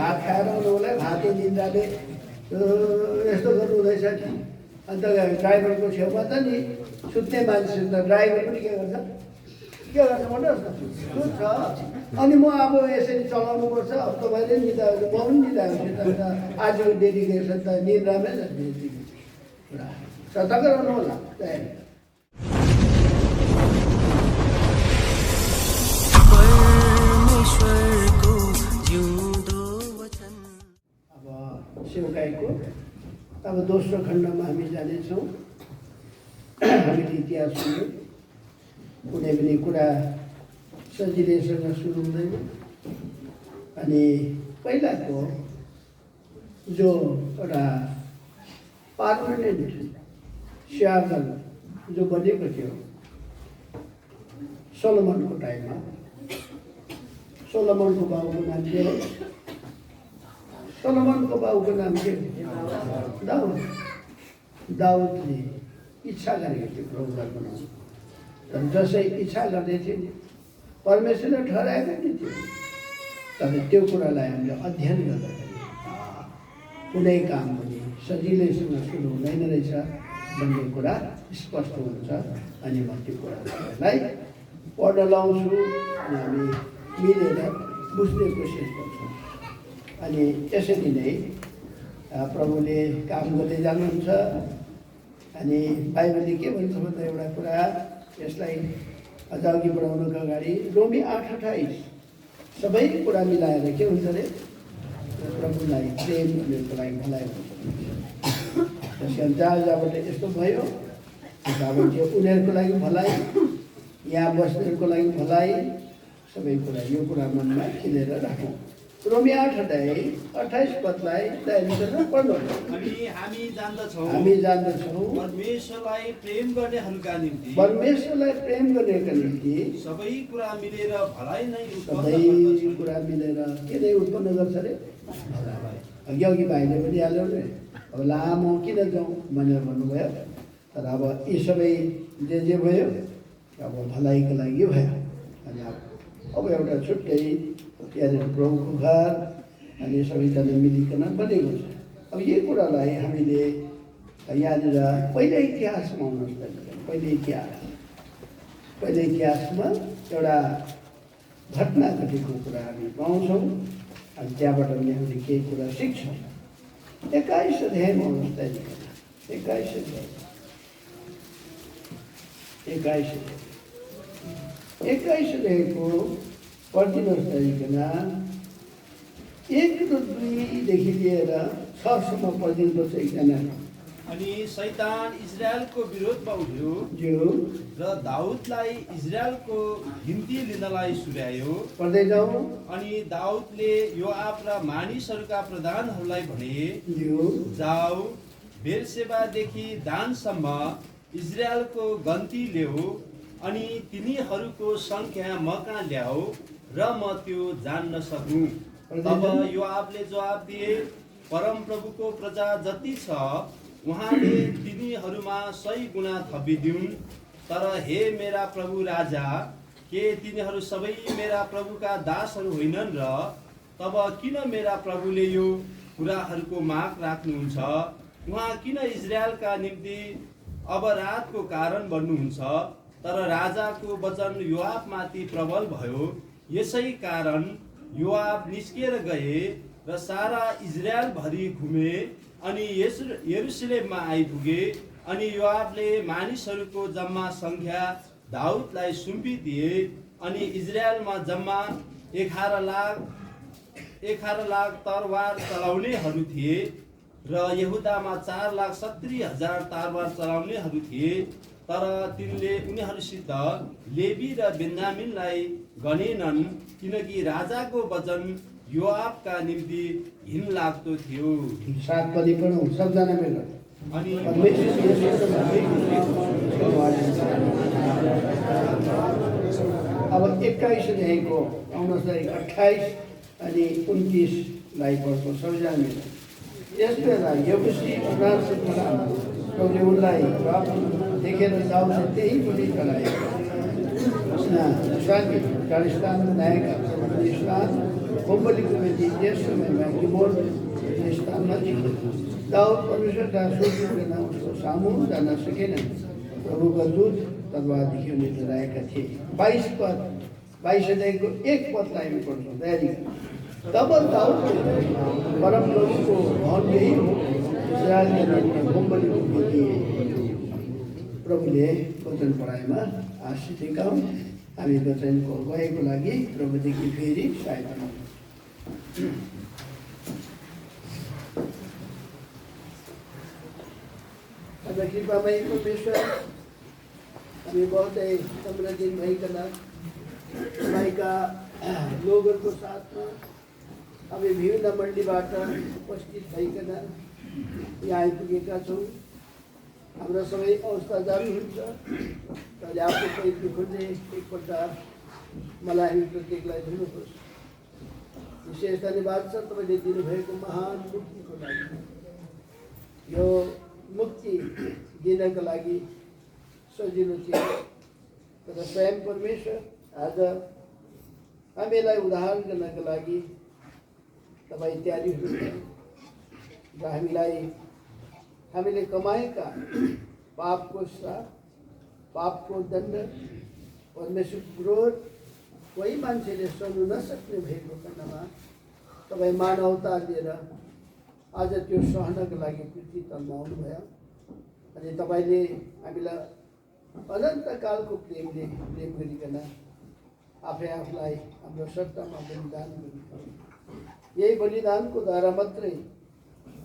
भात खाएर आउनु होला, भातै निन्द्राले यस्तो गर्नु हुँदैछ कि। अन्त ड्राइभरको छेउमा त नि सुत्ने मान्छे त ड्राइभर पनि के गर्छ भन्नुहोस् न, सुत्छ। अनि म अब यसरी चलाउनुपर्छ, अब तपाईँले निदा म पनि निदा हुन्छ। आजको डेडिकेसन त निद्रामै छ कुरा। सतर्क रहनु होला। अब सेवकाईको अब दोस्रो खण्डमा हामी जानेछौँ। हामीले इतिहास सुन्यौँ, कुनै पनि कुरा सजिलैसँग सुरु हुँदैन। अनि पहिलाको जो एउटा पर्मानेन्ट स्यागल जो बनेको थियो सोलोमनको टाइममा, सोलोमनको बाबुको नाम के हो? सोलोमनको बाबुको नाम के हो? दाउद। दाउदले इच्छा गरेको थियो प्रभुलाई बनाउनु। तर जसै इच्छा गर्दै थियो नि, परमेश्वरले ठहराएको नि थियो। तर त्यो कुरालाई हामीले अध्ययन गर्दाखेरि कुनै काम पनि सजिलैसँग सुरु हुँदैन रहेछ भन्ने कुरा स्पष्ट हुन्छ। अनि म त्यो कुरालाई पढ्न लाउँछु अनि हामी मिलेर बुझ्ने कोसिस गर्छौँ। अनि यसरी नै प्रभुले काम गर्दै जानुहुन्छ। अनि बाइबलले के भन्छ भन्दा एउटा कुरा, यसलाई अझ अघि बढाउनुको अगाडि रोमी 8:28 सबै कुरा मिलाएर के हुन्छ अरे? प्रभुलाई प्रेम गर्नेको लागि भलाइ हुन्छ। त्यस कारण जहाँ जहाँबाट यस्तो भयो, त्यहाँबाट उनीहरूको लागि भलाइ, यहाँ बस्नेहरूको लागि भलाइ, सबै कुरा यो कुरा मनमा खिलेर राखौँ। रोमी 8:28 पदलाई पढ्नु। हामी जान्दछौँ परमेश्वरलाई प्रेम गर्नेहरूका निम्ति सबै कुरा मिलेर भलाइ नै के नै उत्पन्न गर्छ अरे? अघि भाइले पनि हाल्यो नि, अब लामो किन जाउँ भनेर भन्नुभयो। तर अब यी सबै जे भयो अब भलाइको लागि भयो। अनि अब एउटा छुट्टै त्यहाँनिर प्रभुको घर अनि सबैजना मिलिकन बनेको छ। अब यही कुरालाई हामीले यहाँनिर पहिले इतिहासमा आउनुहोस् त। पहिले इतिहासमा एउटा घटना घटेको कुरा हामी पाउँछौँ। अनि त्यहाँबाट पनि हामीले केही कुरा सिक्छौँ। 21 अध्यायमा आउनुहोस् त। 21 अध्यायको पढिदिनुहोस् तरिकन 1-2देखि लिएर 6सम्म पढिदिनुपर्छ एकजना। अनि शैतान इजरायलको विरोधमा उठ्यो र दाउदलाई इजरायलको गिन्ती लिनलाई सुर्यायो। पढ्दै जाउँ। अनि दाउदले योआब र मानिसहरूका प्रधानहरूलाई भने, जाऊ बेरसेबादेखि दानसम्म इजरायलको गन्ती ल्याऊ अनि तिनीहरूको सङ्ख्या मका ल्याऊ र म त्यो जान्न सकूँ। तब योआबले जवाब दिए, परमप्रभुको प्रजा जति छ उहाँले तिनीहरूमा 100 गुणा थपिदिउन्। तर हे मेरा प्रभु राजा, के तिनीहरू सबै मेरा प्रभुका दासहरू होइनन् र? तब किन मेरा प्रभुले यो कुराहरूको माग राख्नुहुन्छ? उहाँ किन इजरायलका निम्ति अपराधको कारण बन्नुहुन्छ? तर राजाको वचन योआबमाथि प्रबल भयो। यसै कारण योआब निस्केर गए र सारा इजरायल भरि घुमे अनि यरुशलेममा आइपुगे। अनि योआबले मानिसहरूको जम्मा सङ्ख्या दाउदलाई सुम्पिदिए। अनि इजरायलमा जम्मा 11 लाख तरवार चलाउनेहरू थिए र यहुदामा 4,70,000 तरवार चलाउनेहरू थिए। तर तिनले उनीहरूसित लेवी र बेन्जामिनलाई गनेनन्, किनकि राजाको वचन योआबका निम्ति घिन लाग्दो थियो। 7 पदी पढौँ सबजना मिलेर। अनि अब 21 अध्यायको आउनुहोस् 28 अनि 29लाई पढ्छौँ सबजना मिलेर। यस बेला यबुसी प्रभुले उनलाई देखेर दाउदले त्यही पनि चलाए। स्वामी कालिस्तान नायक बलिको बेटी त्यस समयमा गिबोन स्थानमा थियो। दाउद परमेश्वरका स्वर्गदूतका उसको सामु जान सकेन। प्रभुका दूत तलवारदेखि उनी डराएका थिए। 22 पद 22 अध्यायको 1 पदलाई हामी पढ्छौँ। तयारी तब दाउदले परमप्रभुको भवन यही हो, इस्राएलका बलिको बेटी। प्रभुले वचन पढाइमा आशिष सिकाउँ। हामी वचनको गएको लागि प्रभुदेखि फेरि सहायता मागौँ। हाम्रो कृपामय परमेश्वर, हामी बहुतै नम्र दिन भइकन तपाईँका लोगहरूको साथमा हामी विभिन्न मण्डलीबाट उपस्थित भइकन यहाँ आइपुगेका छौँ। हाम्रो सबै अवस्था जानुहुन्छ। तैँले आफ्नो पैसा खोज्ने एकपल्ट मलाई हामी प्रत्येकलाई दिनुहोस्। विशेष धन्यवाद छ तपाईँले दिनुभएको महान मुक्तिको लागि। यो मुक्ति दिनको लागि सजिलो थियो, तर स्वयं परमेश्वर आज हामीलाई उद्धार गर्नको लागि तपाईँ तयारी हुनुहुन्छ र हामीले कमाएका पापको श्राप, पापको दण्ड, परमेश्वरको क्रोध कोही मान्छेले सहनु नसक्ने भएको खण्डमा तपाईँ मानव अवतार लिएर आज त्यो सहनको लागि पृथ्वी तलमा आउनुभयो। अनि तपाईँले हामीलाई अनन्तकालको प्रेम गरिकन आफूलाई हाम्रो सट्टामा बलिदान गर्नुभयो। यही बलिदानको द्वारा मात्रै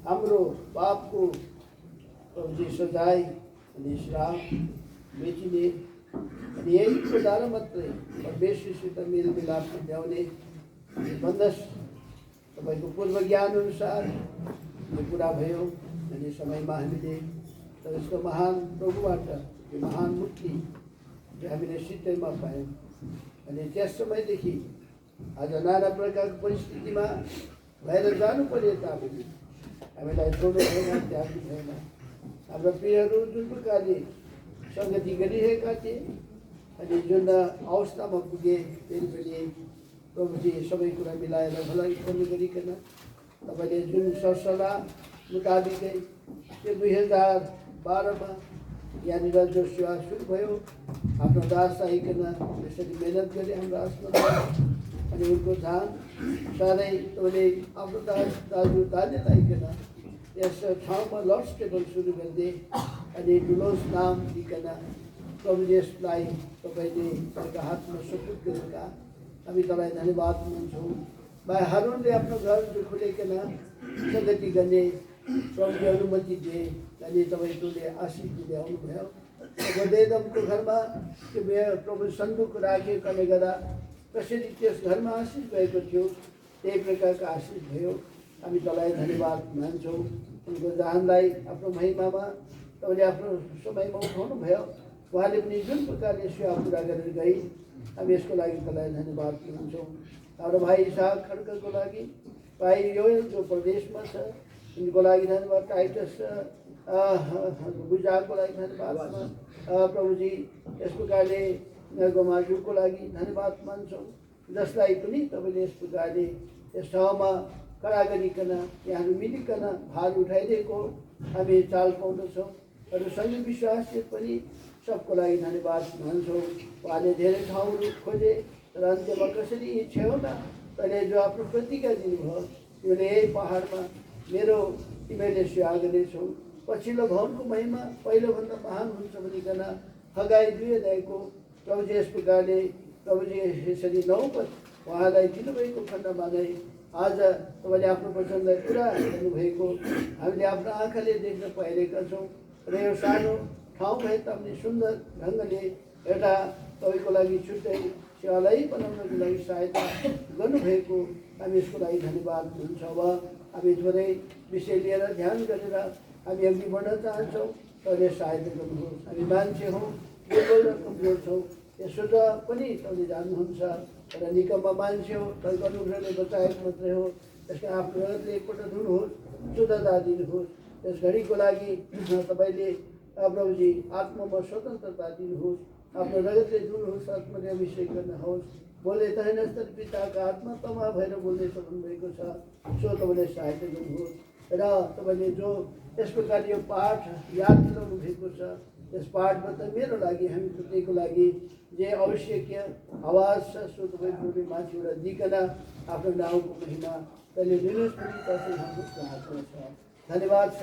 हाम्रो पापको सजाय अनि श्राप मेटिने, अनि यहीको द्वारा मात्रै परमेश्वरसित मेलमिलाप ल्याउने भन्दछ। तपाईँको पूर्व ज्ञान अनुसार यो कुरा भयो। अनि समयमा हामीले यसको महान प्रभुबाट यो महान मुक्ति जो हामीले सित्तैमा पायौँ। अनि त्यस समयदेखि आज नाना प्रकारको परिस्थितिमा भएर जानु पर्यो तापनि हामीलाई छोड्नु भएन, त्याग्नु भएन। हाम्रा प्रियहरू जुन प्रकारले सङ्गति गरिरहेका थिए अनि जुन अवस्थामा पुगे फेरि पनि प्रभुजी सबै कुरा मिलाएर भलाइ गर्नु गरिकन तपाईँले जुन सरसल्लाह मुताबिकै त्यो 2012मा यहाँनिर जो सेवा सुरु भयो, आफ्नो दास आइकन यसरी मेहनत गरे हाम्रो आसनमा। अनि उनको ध्यान सधैँ तपाईँले आफ्नो दाजु दाजुताइकन यस ठाउँमा लर्ड्स टेबल सुरु गरिदिए। अनि डुलोस नाम दिकन प्रभु यसलाई तपाईँले तपाईँका हातमा सुपुर्द गरेका हामी तपाईँलाई धन्यवाद दिन्छौँ। भाइ हारुनले आफ्नो घर खोलिकन सङ्गति गर्ने प्रभुले अनुमति दिए। अनि तपाईँले आशिष दिँदै आउनुभयो। गोदेदमको घरमा त्यो प्रभु सन्दुक राखेकोले गर्दा कसरी त्यस घरमा आशिष भएको थियो, त्यही प्रकारको आशिष भयो। हामी तपाईँलाई धन्यवाद मान्छौँ। उनको जहानलाई आफ्नो महिमामा तपाईँले आफ्नो समयमा उठाउनु भयो। उहाँले पनि जुन प्रकारले सेवा पुरा गरेर गई, हामी यसको लागि तपाईँलाई धन्यवाद दिन्छौँ। हाम्रो भाइ इसाक खड्काको लागि, भाइ योएल जो प्रदेशमा छ उनको लागि धन्यवाद। टाइटस गुजाको लागि धन्यवाद प्रभुजी। यस प्रकारले गोमाजुको लागि धन्यवाद मान्छौँ, जसलाई पनि तपाईँले यस प्रकारले यस ठाउँमा खडा गरिकन यहाँहरू मिलिकन भार उठाइदिएको हामी चाल पाउँदछौँ। अरू सङ्घ विश्वासले पनि सबको लागि धन्यवाद मान्छौँ। उहाँले धेरै ठाउँहरू खोजे र अन्त्यमा कसरी यी छेउमा तैँले जो आफ्नो प्रतिज्ञा दिनुभयो, त्यो यही पहाडमा मेरो तिमीले सेवा गर्नेछौ। पछिल्लो भवनको महिमा पहिलोभन्दा महान हुन्छ भनिकन हगाई 2 अध्यायको प्रभुजी यस प्रकारले प्रभुजी यसरी 9 पद उहाँलाई दिनुभएको खण्डमा नै आज तपाईँले आफ्नो वचनलाई पुरा गर्नुभएको हामीले आफ्नो आँखाले देख्न पाइरहेका छौँ। र यो सानो ठाउँ भए तापनि सुन्दर ढङ्गले एउटा तपाईँको लागि छुट्टै सेवालाई बनाउनको लागि सहायता गर्नुभएको हामी यसको लागि धन्यवाद हुन्छ। अब हामी थोरै विषय लिएर ध्यान गरेर हामी अघि बढ्न चाहन्छौँ। तपाईँले सहायता गर्नुहोस्। हामी मान्छे हौँ, दुर्बल र कमजोर छौँ, यसो त पनि तपाईँले जान्नुहुन्छ। र निकममा मान्छे हो, तपाईँको अनुग्रहले बचाएको मात्रै हो। त्यसका आफ्नो रगतले एकपल्ट धुनुहोस्, शुद्धता दिनुहोस्। त्यस घडीको लागि तपाईँले प्रभुजी आत्मामा स्वतन्त्रता दिनुहोस्। आफ्नो रगतले धुनुहोस्, आत्माले अभिषेक गर्नुहोस्। बोले त होइन तर पिताको आत्मा तमा भएर बोल्दैछ भन्नुभएको छ। सो तपाईँले सहायता गर्नुहोस् र तपाईँले जो यस प्रकार यो पाठ याद दिलाउनु भएको छ, यस पाठबाट मेरो लागि हामी प्रत्येकको लागि जे आवश्यक आवाज छ सो तपाईँको माथिबाट दिइकन आफ्नो नाउँको महिमा तैँले दिनुहोस् पनि तसै हाम्रो प्रार्थना छ। धन्यवाद छ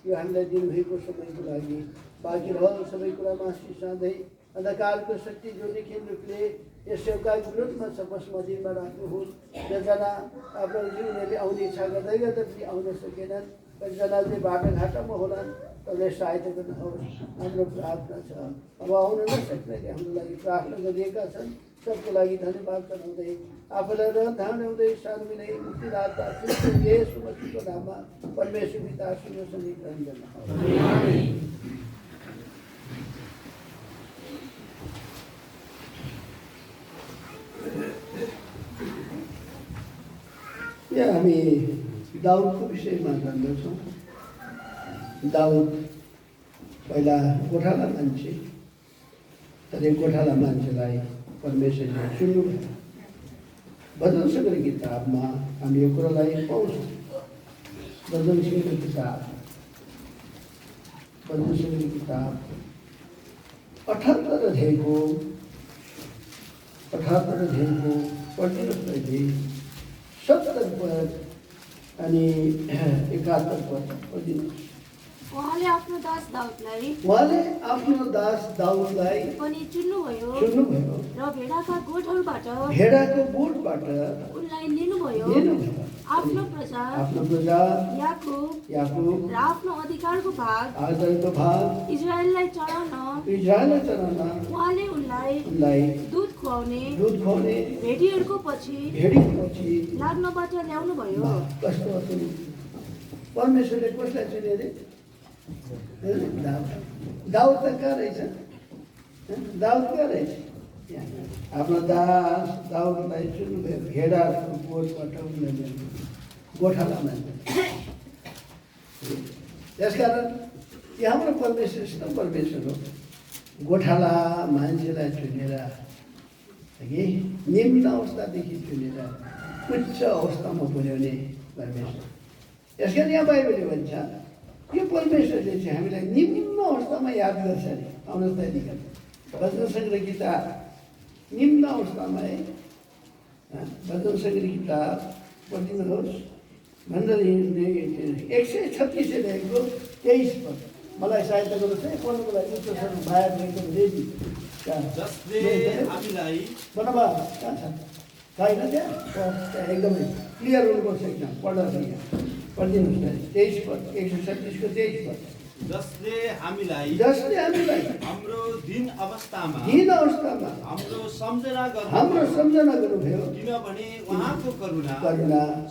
यो हामीलाई दिनुभएको समयको लागि। बाँकी रहल सबै कुरामा आशिष साँध्दै अन्धकारको शक्ति जो देखिन रूपले यस सेवकाको विरुद्धमा छ बसमतीमा राख्नुहोस्। जसजना आफ्नो जीवनले आउने इच्छा गर्दै गर्दा पनि आउन सकेनन्, कतिजनाले बाटोघाटोमा होलान्, तपाईँले सहायता गर्नुहोस् हाम्रो प्रार्थना छ। अब आउन नसक्नेले हाम्रो लागि प्रार्थना गरिएका छन्, सबको लागि धन्यवाद चढाउँदै आफूलाई रहँदै शान्तिले मुक्तिदाता येशू मसीहको नाममा परमेश्वर पिता सिंहासनी ग्रहण गर्नुहोस्। यहाँ हामी दाउदको विषयमा जान्दछौँ। दाउद पहिला गोठाला मान्छे, तर यो गोठाला मान्छेलाई परमेश्वरले सुन्नुभयो। भजन सङ्ग्रह किताबमा हामी यो कुरालाई पाउँछौँ। भजन सङ्ग्रह किताब 78 अध्यायको 75 पहिले 70 पद अनि 71 पद पढिदिनुहोस्। उहाँले आफ्नो दास दाउदलाई पनि चुन्नुभयो र भेडाको गोठबाट उनलाई लिनुभयो। आफ्नो प्रजा याकुब र आफ्नो अधिकारको भाग इजरायललाई चढाउन उहाँले उनलाई दुध खुवाउने भेडीहरूको पछि लाग्नबाट ल्याउनुभयो। परमेश्वरले कसलाई चुने अरे? दाउद त कहाँ रहेछ? दाउद कहाँ रहेछ? आफ्नो दास दाउदलाई चुन्नुभयो। भेडाको गोठबाट उनलाई ल्याउनु, गोठालामा। त्यसकारण यो हाम्रो परमेश्वर परमेश्वर हो। गोठाला मान्छेलाई चुनेर कि निम्न अवस्थादेखि चुनेर उच्च अवस्थामा पुर्याउने परमेश्वर। यसकारण यहाँ बाइबलले भन्छ यो परमेश्वरले चाहिँ हामीलाई निम्न अवस्थामा याद गर्छ अरे। आउनुहोस् त्यहाँदेखि भजन सङ्ग्रह किताब निम्न अवस्थामा है। भजन सङ्ग्रह किताब पढिदिनुहोस्। मण्डली 136 अध्यायको 23 पद। मलाई सहायता गर्नुहोस् है पढ्नुको लागि। बाहिर एकदम रेडी जसले हामीलाई बनोबा कहाँ छ? छैन त्यहाँ एकदमै क्लियर हुनुपर्छ एकदम। पढ्नुहोस् यहाँ पढिदिनुहोस् न 23 पद 136 को 23 पद। जसले हामीलाई हाम्रो दिन अवस्थामा हाम्रो सम्झना गर्नुभयो किनभने उहाँको करुणा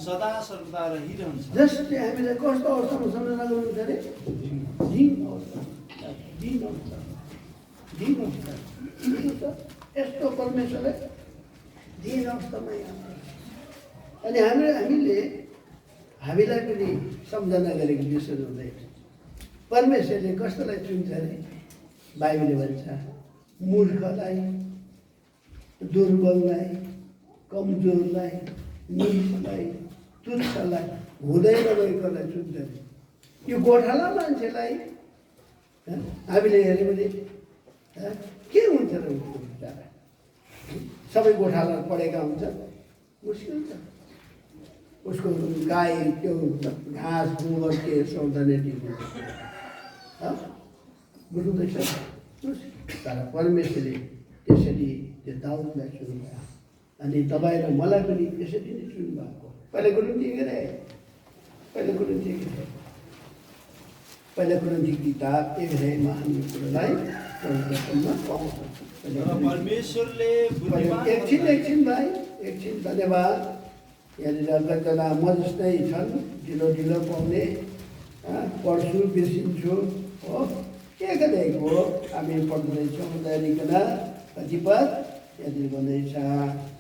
सदा सर्वदा रहिरहन्छ। जसले हामीलाई कस्तो अवस्थामा सम्झना गर्नुहुन्छ अरे? दिन अवस्था यस्तो परमेश्वरले दिन अवस्थामा यहाँ। अनि हामीलाई पनि सम्झना गरेको विषय हुँदैन। परमेश्वरले कस्तोलाई चुन्छ अरे? बाइबलले भन्छ मूर्खलाई, दुर्बललाई, कमजोरलाई, निजलाई, तुच्छलाई, हुँदै नगएकोलाई चुन्छ अरे। यो गोठाला मान्छेलाई हामीले हेऱ्यो भने के हुन्छ र उसको विचार? सबै गोठाला पढेका हुन्छ, मुस्किल छ। उसको गाई त्यो घाँस गोबर के सौन्दर्य बुझ्नुहुँदैछ? तर परमेश्वरले त्यसरी त्यो दाउदलाई चुन्नुभयो। अनि तपाईँ र मलाई पनि त्यसरी नै चुन्नुभएको। पहिला कुरिन्थी किताब 1 अध्यायमा हामी कुरालाई पाउँछौँ। परमेश्वरले एकछिन भाइ एकछिन धन्यवाद। यहाँनिर कतिजना म जस्तै छन् ढिलो पाउने, पढ्छु बिर्सिन्छु हो। 1 अध्यायको हामी पढ्दैछौँ। त्यहाँदेखिन कति पद यहाँनिर भन्दैछ,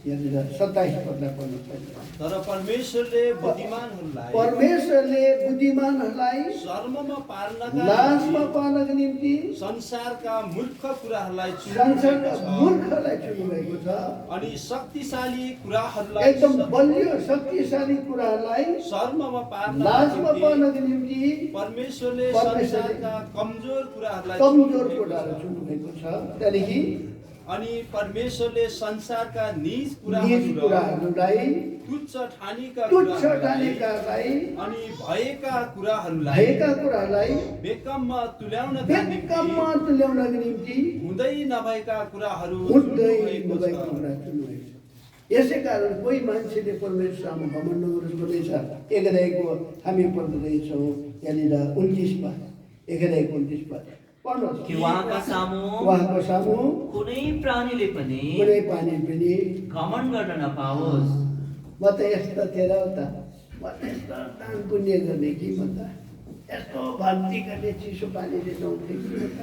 यहाँनिर 27 पदलाई पढ्नुपर्छ। तर परमेश्वरले बुद्धिमानहरूलाई परमेश्वरले बुद्धिमानहरूलाई शर्ममा पार्नका नाशमा निम्ति पार्नको निम्ति संसारका मूर्ख कुराहरूलाई संसारका चुन्नुभएको छ। मूर्खलाई चुन्नुभएको छ। अनि शक्तिशाली कुराहरूलाई एकदम बलियो शक्तिशाली कुराहरूलाई शर्ममा पार्नका नाशमा निम्ति पार्नको निम्ति परमेश्वरले परमेश्वरले संसारका कमजोर कुराहरूलाई कमजोर चुन्नुभएको कुराहरू छ। चुन्नुभएको छ। त्यहाँदेखि अनि परमेश्वरले संसारका निज निज कुराहरू कुराहरूलाई तुच्छ ठानेका तुच्छ कुराहरूलाई ठानेकालाई अनि भएका कुराहरूलाई भएका कुराहरूलाई बेकममा तुल्याउनका बेकममा निम्ति तुल्याउनको निम्ति हुँदै नभएका कुराहरू हुँदै चुन्नुभएको नभएका छ। कुरा चुन्नुभएको छ। यसै कारण कोही मान्छेले परमेश्वरमा घमण्ड नगरोस् भन्दैछ। 1 हामी पढ्दैछौँ यहाँनिर 29 पद, 1 पद पढ्नुहोस्। कि उहाँका सामु उहाँको सामु कुनै प्राणीले पनि कुनै पानी पनि घमण्ड गर्न नपाओस्। म त यस्तो थिएन हो त, म त यस्तो दान पुण्य गर्ने कि म त यस्तो भक्ति गर्ने चिसो पानीले नुहाउँथे कि म त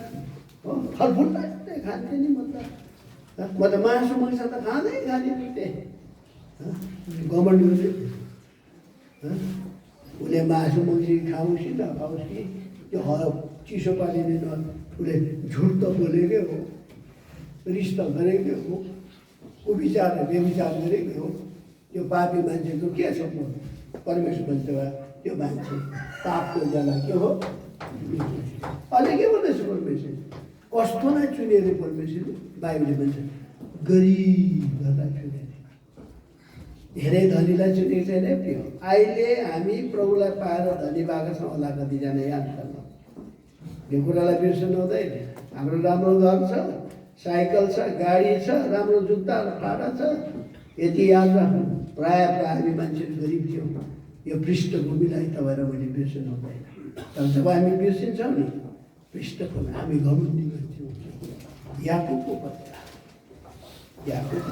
हो फलफुल मात्रै खान्थेँ नि म त मासु मांस त खाँदै खाने घमण्ड गर्ने उसले मासु मङ्सी खाओस् कि नखाओस् कि त्यो चिसो पानीले उसले झुट त बोलेकै हो, रिस त गरेकै हो, उविचार व्यविचार गरेकै हो। त्यो पापी मान्छेको के छ? परमेश्वर भन्छ त्यो मान्छे पापको जना के हो? अहिले के भन्दैछ परमेश्वर? कस्तोलाई चुनेर परमेश्वरले? बाइबलले भन्छ गरिबलाई चुनेर, धेरै धनीलाई चुनेको छैन प्रिय। अहिले हामी प्रभुलाई पाएर धनी भएको छौँ होला कतिजना याद गर्नु। यो कुरालाई बिर्सनु हुँदैन। हाम्रो राम्रो घर छ, साइकल छ, गाडी छ, राम्रो जुत्ता फाटा छ, यति याद राख्नु। प्रायः हामी मान्छेहरू गरिब थियौँ। यो पृष्ठभूमिलाई तपाईँर मैले बिर्सनु हुँदैन। तर जब हामी बिर्सिन्छौँ नि पृष्ठभूमि, हामी घमण्डी मान्छे हुन्छौँ। याकुबको पत्र, याकुब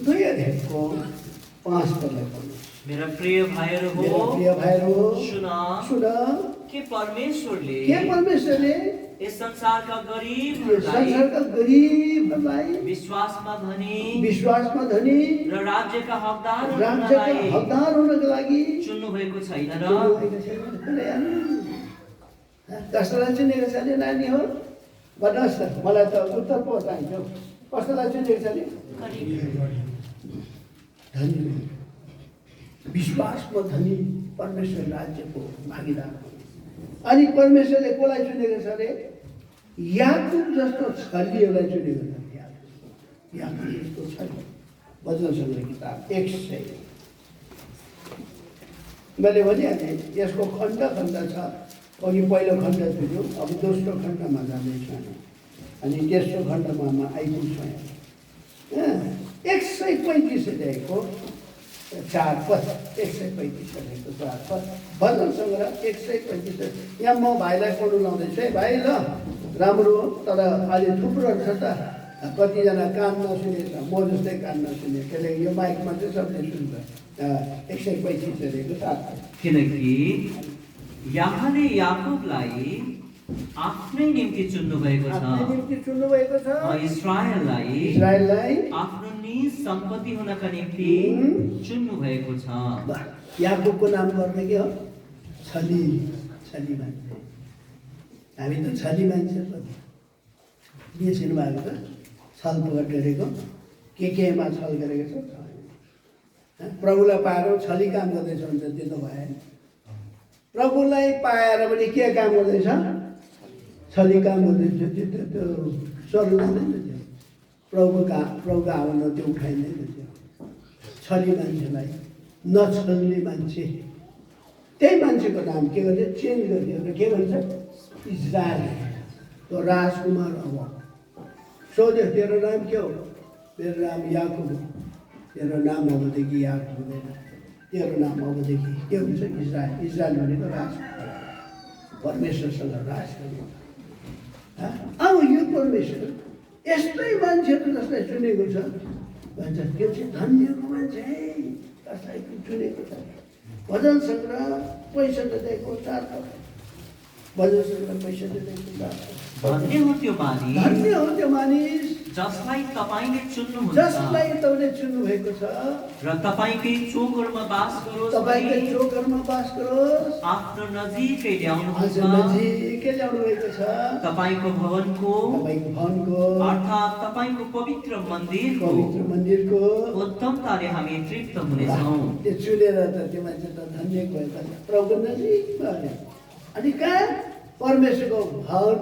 2:5 पदलाई पढ्नु। मेरा प्रिय भाइहरू मेरा हो, प्रिय भाइहरू हो, सुन सुन के परमेश्वरले के परमेश्वरले यस संसारका यो गरिबहरूलाई संसारका गरिबहरूलाई विश्वासमा धनी विश्वासमा धनी र राज्यका हकदार राज्यका हकदार हुनको लागि चुन्नु भएको छैन र कसैलाई चुनेको छ नि नानी हो? भन्नुहोस् त, मलाई त उत्तर पो चाहिन्छ। कसैलाई चुनेको छ नि? धनी, विश्वासमा धनी, परमेश्वर राज्यको भागीदार। अनि परमेश्वरले कसलाई चुनेको छ अरे? याकुब जस्तो छलिएलाई चुनेको छ। याकुब जस्तो छली। वचन सङ्ग्रह किताब 100। मैले भनिहालेँ यसको खण्ड छ। अघि पहिलो खण्ड थियो, अब दोस्रो खण्डमा जाँदैछौँ हामी। अनि तेस्रो खण्डमा म आइपुग्छौँ। 135 अध्यायको 4 पद, 135 अध्यायको 4 पद, भजन सङ्ग्रह 135। यहाँ म भाइलाई पढ्नु लाउँदैछु है भाइ, ल राम्रो हो। तर अहिले थुप्रोहरू छ त, कतिजना कान नसुनेछ, म जस्तै कान नसुने, त्यसले यो माइकमा चाहिँ सबले सुन्छ। 135 अध्यायको 4 पद। किनकि यहाँले याकुबलाई आफ्नै निम्ति चुन्नु भएको आफ्नै छ, निम्ति चुन्नुभएको छ। इस्राएललाई इस्राएललाई आफ्नो निज सम्पत्ति हुनका निम्ति चुन्नु भएको छ। याकुबको नाम गर्ने के हो? छली, छली मान्छे। हामी त छली मान्छे हो। बिर्सिनु भएको त? छल पकड गरेको, केमा छल गरेको छ? प्रभुलाई पाएर छली काम गर्दैछ भने त त्यो त भएन। प्रभुलाई पाएर पनि के काम गर्दैछ? छली काम गर्दैछ। त्यो स्वर्ग जाँदैन त्यो। प्रभुको आउन त्यो उठाइँदैन त्यो। छली मान्छेलाई, नछल्ने मान्छे, त्यही मान्छेको नाम के गर्छ? चेन्ज गरिदियो। के भन्छ? इजरायल। त्यो राजकुमार अब सोध्यो तेरो नाम के हो? मेरो नाम याकुब हो। तेरो नाम अबदेखि याकुब हुँदैन, तेरो नाम अबदेखि के हुन्छ? इजरायल। इजरायल भनेको राजकुमार, परमेश्वरसँग राज गर्ने। अब यो परमेश्वर यस्तै मान्छेहरू जसलाई चुनेको छ भन्छ, त्यो चाहिँ धन्यको मान्छे कसलाई चुनेको छ। भजन सङ्ग्रह 65 अध्यायको 4 पद। भजन सङ्ग्रह 65 अध्यायको 4 पद। धन्य हो त्यो मानिस धन्य हो त्यो मानिस जसलाई तपाईले चुन्नुहुन्छ जसलाई तपाईँले चुन्नु भएको छ र तपाईकै चोकरमा बास गरोस् तपाईँको भनी चोकरमा बास गरोस्। आफ्नो नजिकै आज ल्याउनुहुन्छ। नजिकै ल्याउनु भएको छ तपाईको भवनको तपाईँको भवनको अर्थात् तपाईको पवित्र मन्दिरको पवित्र मन्दिरको उत्तमताले हामी तृप्त हुनेछौँ। त्यो चुनेर त त्यो मान्छे त धन्य भयो त प्रभुको नजिकमा आयो। अनि कहाँ परमेश्वरको भवन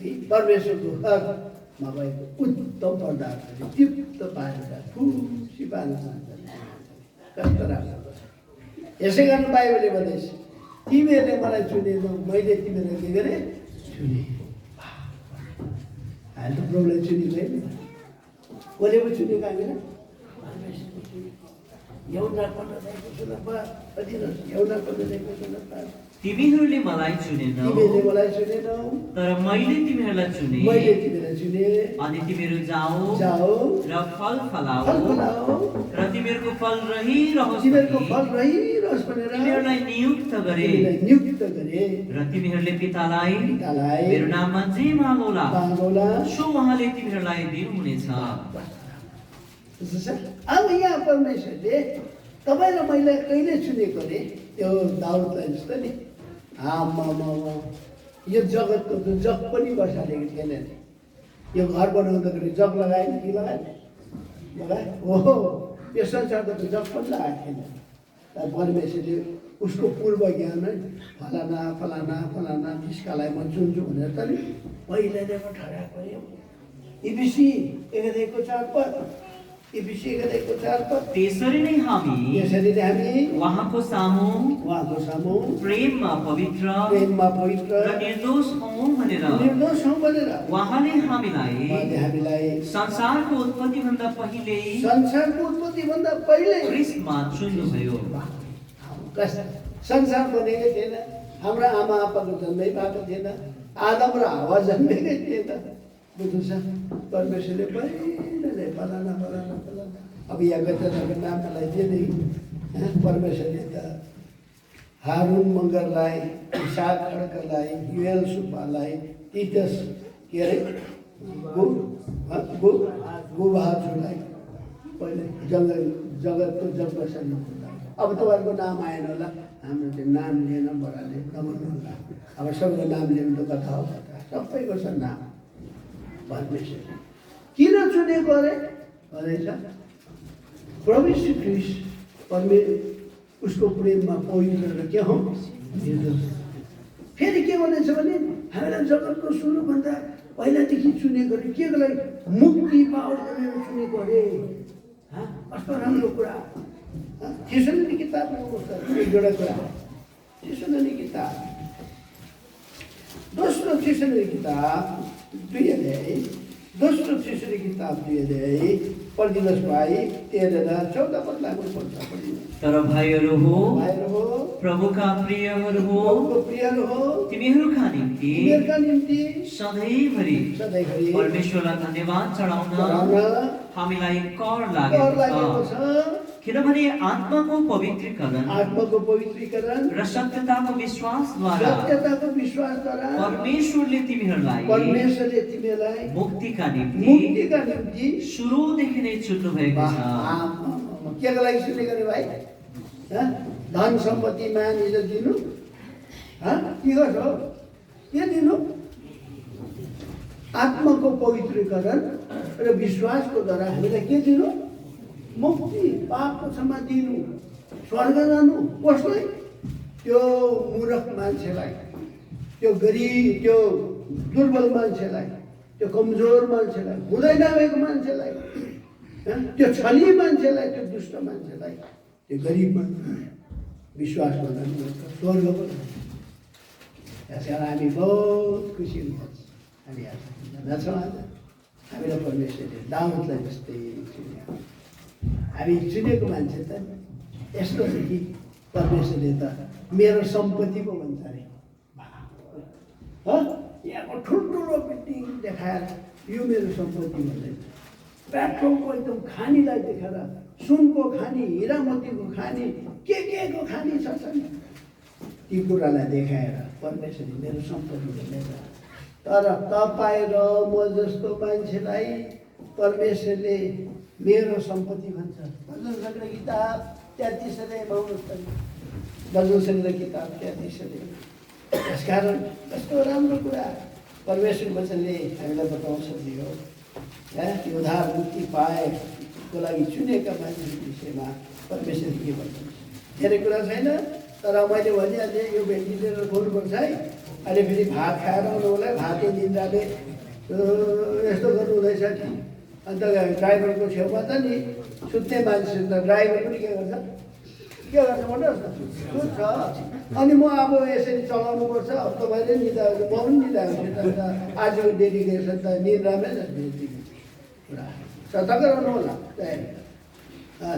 है परमेश्वरको घरमा भएको उत्तम पदार्थले तृप्त पारेर खुसी पार्न चाहन्छन्। कस्तो राम्रो छ। यसै कारण बाइबलले भन्दैछ तिमीहरूले मलाई चुनेनौ मैले तिमीलाई के गरेँ चुने। अहिले त प्रभुलाई चुनेको होइन कसले पो चुनेको हामीलाई एउटा पढ्दैको सुनपा एउटा पढ्दैको सुनपा तिमीहरूले मलाई चुनेनौ तिमीले मलाई चुनेनौ तर मैले तिमीहरूलाई चुने मैले तिमीलाई चुने। अनि तिमीहरू जाओ जाओ र फल फलाओ फल फलाओ र तिमीहरूको फल रहिरहोस् तिमीहरूको भनी फल रहिरहोस् भनेर तिमीहरूलाई नियुक्त गरे तिमीलाई नियुक्त गरे। र तिमीहरूले पितालाई पितालाई मेरो नाममा जे मागौला मागौला सो उहाँले तिमीहरूलाई दिनुहुनेछ। अब यहाँ परमेश्वरले तपाईँ र मैले कहिले चुनेको अरे त्यो दाउदलाई जस्तो नि आमामा यो जगतको त जग पनि बसालेको थिएन नि। यो घर बनाउँदाखेरि जग लगाएन कि लगाएन लगाए हो यो संसारको त जग पनि लगाएको थिएन। परमेश्वरले उसको पूर्व ज्ञान फलाना फलाना फलाना जिस्कालाई म चुन्छु भनेर त नि पहिला नै म ठहराएको इबिसी 1:4 इबिसी 1:4 त्यसरी नै हामी यसरी नै हामी उहाँको सामु उहाँको सामु प्रेममा पवित्र प्रेममा पवित्र र निर्दोष हौँ भनेर निर्दोष हौँ भनेर उहाँले उहाँले हामीलाई संसारको उत्पत्तिभन्दा पहिले संसारको उत्पत्तिभन्दा पहिले ख्रिस्टमा चुन्नुभयो। संसार बनेकै थिएन, हाम्रा आमा आप्पाको जन्मै भएको थिएन, आदम र हावा जन्मेकै थिएन। बुझ्नुहोस् परमेश्वरले पहिल्यै फलाना फलाना फलाना अब यहाँ गएको नाम मलाई दिएन। परमेश्वरले त हारुन मगरलाई, इसाक खड्कालाई, युएल सुब्बालाई, तितस के अरे गुबहाजुलाई पहिले जगतको जगबसानी। अब तपाईँहरूको नाम आएन होला, हाम्रो त्यो नाम लिएन बडाले नभन्नु होला। अब सबैको नाम लिनु त कथा हो कथा, सबैको छ नाम। परमेश्वरले किन चुनेको अरे भनेछ प्रभु श्री ख्रीष्ट उसको प्रेममा पवित्र के हौ फेरि के भनेछ भने हामीलाई जगतको सुरुभन्दा पहिलादेखि चुनेको अरे के लागि मुक्ति पाओस् भनेर चुनेको अरे। कस्तो राम्रो कुरा। थिस्सलुनी किताबमा एउटा कुरा, थिस्सलुनी किताब दोस्रो थिस्सलुनी किताब 2 अध्याय, दोस्रो थिस्सलुनी किताब 2 अध्याय पढिदिनुहोस् भाइ 13-14 पदलाई म पढ्छ। तर भाइहरू हो, भाइहरू हो, प्रभुका प्रियहरू हो, प्रभुको प्रियहरू हो, तिमीहरूका निम्ति सधैँभरि परमेश्वरलाई धन्यवाद चढाउन हामीलाई कर लागेको छ। किनभने आत्माको पवित्रीकरण र सत्यताको विश्वासद्वारा परमेश्वरले तिमीहरूलाई मुक्तिका निम्ति सुरुदेखि नै चुन्नु भएको छ। केको लागि चुनेको रे भाइ? धन सम्पत्ति मान इज्जत दिनु के गर्छ के दिनु? आत्माको पवित्रीकरण र विश्वासको द्वारा हामीलाई के दिनु? मुक्ति, पापको क्षमा दिनु, स्वर्ग जानु। कसलाई? त्यो मूर्ख मान्छेलाई, त्यो गरिब, त्यो दुर्बल मान्छेलाई, त्यो कमजोर मान्छेलाई, हुँदै नभएको मान्छेलाई, त्यो छली मान्छेलाई, त्यो दुष्ट मान्छेलाई, त्यो गरिब मान्छेलाई विश्वास गर्दा स्वर्ग पनि। त्यस कारण हामी बहुत खुसी हुन्छौँ। हामी जान्छौँ आज हामीलाई परमेश्वरले दाउदलाई जस्तै चुन्यो। हामी चुनेको मान्छे त यस्तो छ कि परमेश्वरले त मेरो सम्पत्ति पो भन्छ अरे। यहाँको ठुल्ठुलो बिल्डिङ देखाएर यो मेरो सम्पत्ति भन्दैन। पेट्रोलको एकदम खानीलाई देखाएर सुनको खानी, हिरा मोतीको खानी, के को खानी छ ती कुरालाई देखाएर परमेश्वरले मेरो सम्पत्ति भनेर तर तपाईँ र म जस्तो मान्छेलाई परमेश्वरले मेरो सम्पत्ति भन्छ। भजन सङ्ग्रह किताब 33 अध्यायमा आउनुहोस् त। भजन सङ्ग्रह किताब 33 अध्याय। त्यसकारण कस्तो राम्रो कुरा परमेश्वर वचनले हामीलाई बताउँछ नि हो। यो उद्धार मुक्ति पाएको लागि चुनेका मान्छेहरूको विषयमा परमेश्वरले के भन्छ। धेरै कुरा छैन, तर मैले भनिहालेँ यो भेन्टिलेटर खोल्नुपर्छ है। अहिले फेरि भात खाएर आउनु होला, भातै निन्द्राले यस्तो गर्नु हुँदैछ कि। अन्त ड्राइभरको छेउमा त नि सुत्ने मान्छे त ड्राइभर पनि के गर्छ भन्नुहोस् न, सुत्छ। अनि म अब यसरी चलाउनुपर्छ, अब तपाईँले निदा म पनि निदा हुन्छु। अन्त आजको डेडिकेसन त निद्रामै कुरा सतर्क रहनु होला।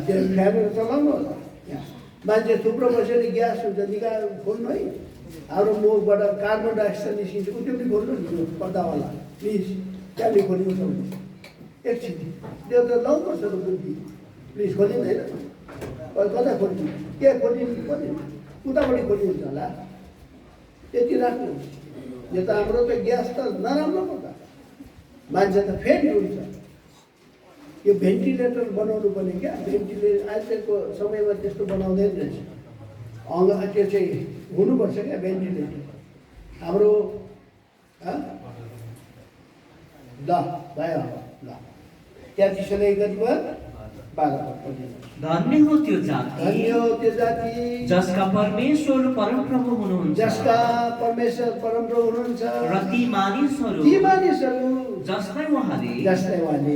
त्यो फ्यानहरू चलाउनु होला। यहाँ मान्छे थुप्रो बसेर ग्यास हुन्छ, निकाल खोल्नु है। हाम्रो मुखबाट कार्बन डाइअक्साइड निस्किन्छ, उ त्यो पनि खोल्नु नि पर्दावाला प्लिज। त्यहाँले खोलिनु सक्नु एकछिन, त्यो त लाउनुपर्छ त बुद्धि। प्लिज खोलिँदैन, कता खोलिनु, के खोलिनु खोलिनु, उतापट्टि खोलिन्छ होला। त्यति राख्नुहोस्। यो त हाम्रो त ग्यास त नराम्रो पो त, मान्छे त फेन्ट हुन्छ। यो भेन्टिलेटर बनाउनु पर्ने क्या। भेन्टिलेटर आजकलको समयमा त्यस्तो बनाउँदैन रहेछ। त्यो चाहिँ हुनुपर्छ क्या भेन्टिलेटर हाम्रो। ल भयो ल 33 अध्याय कति भयो? 12। धन्य हो त्यो जाति, धन्य हो त्यो जाति जसका परमेश्वर परमप्रभु हुनुहुन्छ, जसका परमेश्वर परमप्रभु हुनुहुन्छ, र ती मानिसहरू जसलाई उहाँले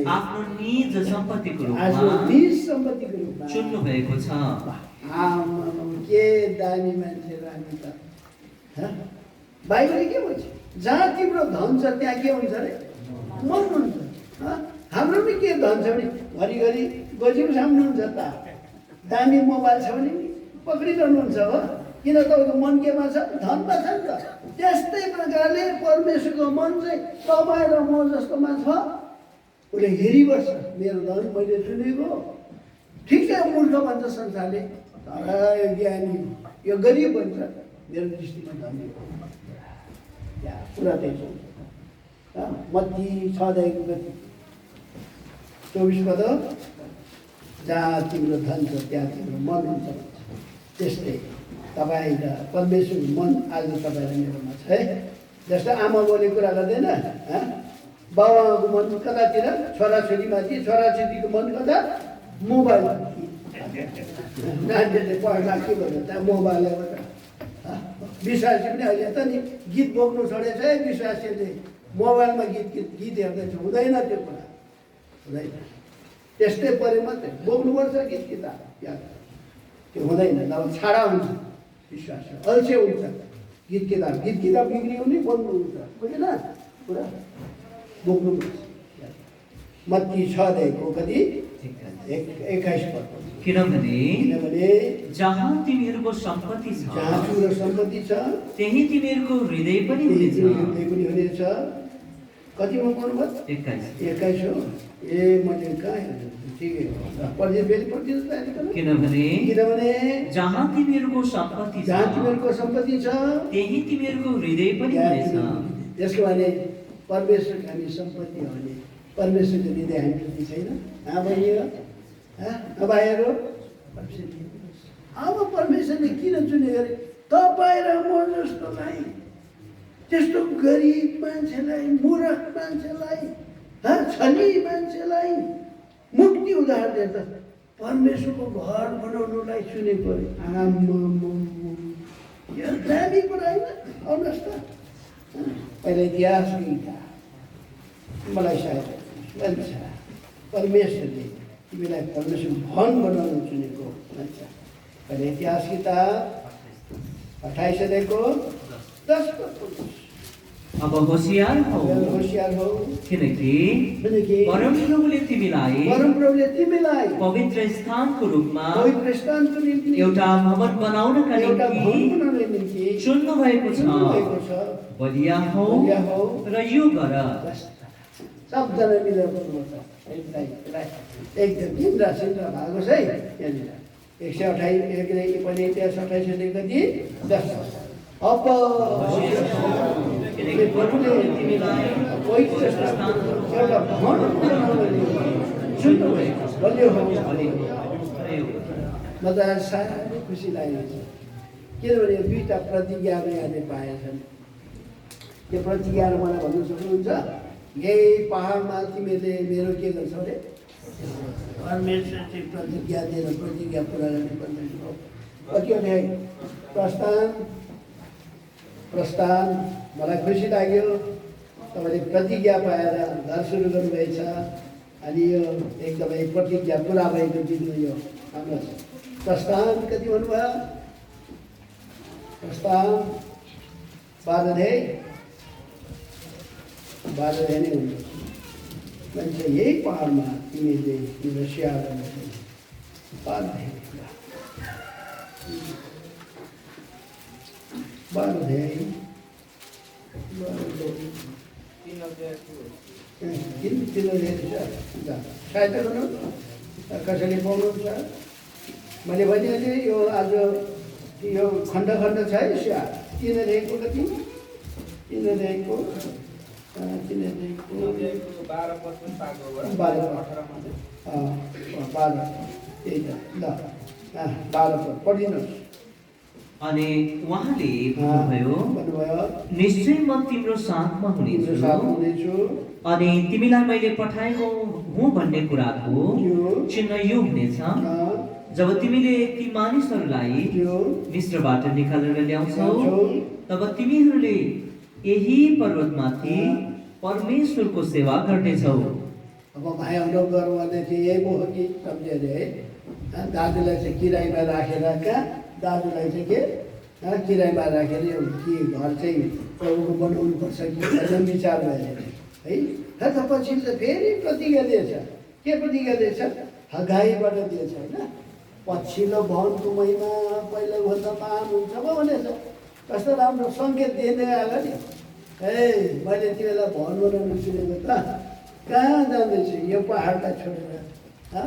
आफ्नो निज सम्पत्तिको रूपमा चुन्नु भएको छ। के दामी मान्छे रानी त। बाइबलले के भन्छ? जहाँ तिम्रो धन छ त्यहाँ के हुन्छ अरे? मन हुन्छ। हाम्रो पनि के धन छ भने घरिघरि गोजीको सामने हुन्छ त। दामी मोबाइल छ भने पक्रिरहनुहुन्छ हो, किन तपाईँको मन केमा छ? धनमा छ नि त। त्यस्तै प्रकारले परमेश्वरको मन चाहिँ तपाईँ र म जस्तोमा छ। उसले हेरिबस्छ, मेरो धन मैले चुनेको। ठिक छ, मूर्ख भन्छ संसारले, तर ज्ञानी यो गरिब भन्छ, मेरो दृष्टिमा धनी हो। कुरा त्यही छ। मत्ती 6 अध्यायको 24 पद, जहाँ तिम्रो धन छ त्यहाँ तिम्रो मन हुन्छ। त्यस्तै तपाईँ र परमेश्वरको मन आज तपाईँ र मेरोमा छ है। जस्तो आमा बाउले कुरा गर्दैन, बाबाको मन कतातिर? छोराछोरीमाथि, छोराछोरीको मन कता? मोबाइल। नानीहरूले पढ्दा के गर्छ? त्यहाँ मोबाइलबाट। विश्वासी पनि अहिले त नि गीत बोक्नु छोडेछ है। विश्वासीले मोबाइलमा गीत हेर्दैछ। हुँदैन त्यो कुरा, हुँदैन। त्यस्तै परे मात्रै बोक्नुपर्छ गीत किताब, त्यो हुँदैन। नभए छाडा हुन्छ, विश्वास अल्छे हुन्छ। गीत किताब बिग्रियो भने बोल्नु हुन्छ, बुझेन कुरा? बोक्नुपर्छ। मत्ती 6 अध्यायको कति? 21 पद। किनभने जहाँ तिमीहरूको सम्पत्ति छ, त्यही तिमीहरूको हृदय पनि हुनेछ। कतिमा पढ्नुभयो? 21 हो। ए मैले कहाँ हेर्छु? ठिकै हो। किनभने जहाँ तिमीहरूको सम्पत्ति छ त्यही तिमीहरूको हृदय पनि हुनेछ। त्यसको भने परमेश्वरको हामी सम्पत्ति हो भने परमेश्वरको हृदय हामीप्रति छैन? भाइहरू, अब परमेश्वरले किन चुने गरे? तपाईँ र म जस्तोलाई, त्यस्तो गरिब मान्छेलाई, मूर्ख मान्छेलाई, छली मान्छेलाई मुक्ति उद्धार दिएर परमेश्वरको घर बनाउनुलाई चुनेको अरे। यो दामी कुरा होइन? आउनुहोस् त। पहिला इतिहास मलाई सायद परमेश्वरले तिमीलाई परमेश्वर धन बनाउनु चुनेको भन्छ। पहिला इतिहास किताब 28 अध्यायको 10 पद। अब होशियार हो, किनकि परमप्रभुले तिमीलाई पवित्र स्थानको रूपमा एउटा भवन बनाउनका निम्ति चुन्नु भएको छ। बलिया हो र यो गर। सबजना मिलेर बोल्नुपर्छ। एकदम इन्द्र सिन्द्र भएको छ है। यहाँनिर 128 कति 10 किनकि प्रभुले तिमीलाई पवित्र स्थान एउटा भवन बनाउनले चुन्नुभएको छ। बलियो हो भने म त आज साह्रै खुसी लागेको छ, किनभने यो दुईवटा प्रतिज्ञाहरू यहाँले पाएछन्। त्यो प्रतिज्ञाहरू मलाई भन्नु सक्नुहुन्छ? यही पहाडमा तिमीले मेरो के गर्छौ अरे? परमेश्वर चाहिँ प्रतिज्ञा दिएर प्रतिज्ञा पुरा गर्ने परमेश्वर हो। कति हो प्रस्थान मलाई खुसी लाग्यो। तपाईँले प्रतिज्ञा पाएर घर सुरु गर्नुभएछ। अनि यो एकदमै प्रतिज्ञा पुरा भएको दिन यो हाम्रो प्रस्थान कति भन्नुभयो? प्रस्थान 12 नै हुन्छ। मान्छे यही पहाडमा तिमीले तिम्रो स्याहार गर्न 12 कसैले पाउनुहुन्छ? मैले भनिहालेँ यो आज यो खण्ड छ है स्याहार। 3 अध्यायको कति? 3 अध्यायको 12 पढिनुहोस्। अनि उहाँले भन्नुभयो, निश्चय म तिम्रो साथमा हुनेछु अनि तिमीलाई मैले पठाएको हुँ भन्ने कुराको चिन्ह यो हुनेछ, जब तिमीले ती मानिसहरूलाई मिस्रबाट निकालेर ल्याउँछौ तब तिमीहरूले यही पर्वतमाथि परमेश्वरको सेवा गर्नेछौ। अब भाइहरू गर्नुपर्ने चाहिँ यही भयो कि सम्झेर है, दाजुलाई चाहिँ किरायमा राखेर कहाँ दाजुलाई चाहिँ के किरायमा राखेर यो कि घर चाहिँ प्रभुको बनाउनुपर्छ कि भन्ने विचार भएर है। र पछि त फेरि प्रतिज्ञा दिएछ। के प्रतिज्ञा दिएछ? हगाईबाट दिएछ होइन। पछिल्लो भवनको महिमा पहिलोभन्दा महान हुन्छ भनेछ। कस्तो राम्रो सङ्केत दिँदै आयो नि। मैले तिमीलाई भवन बनाउनु सुनेको त कहाँ जाँदैछु यो पहाडलाई छोडेर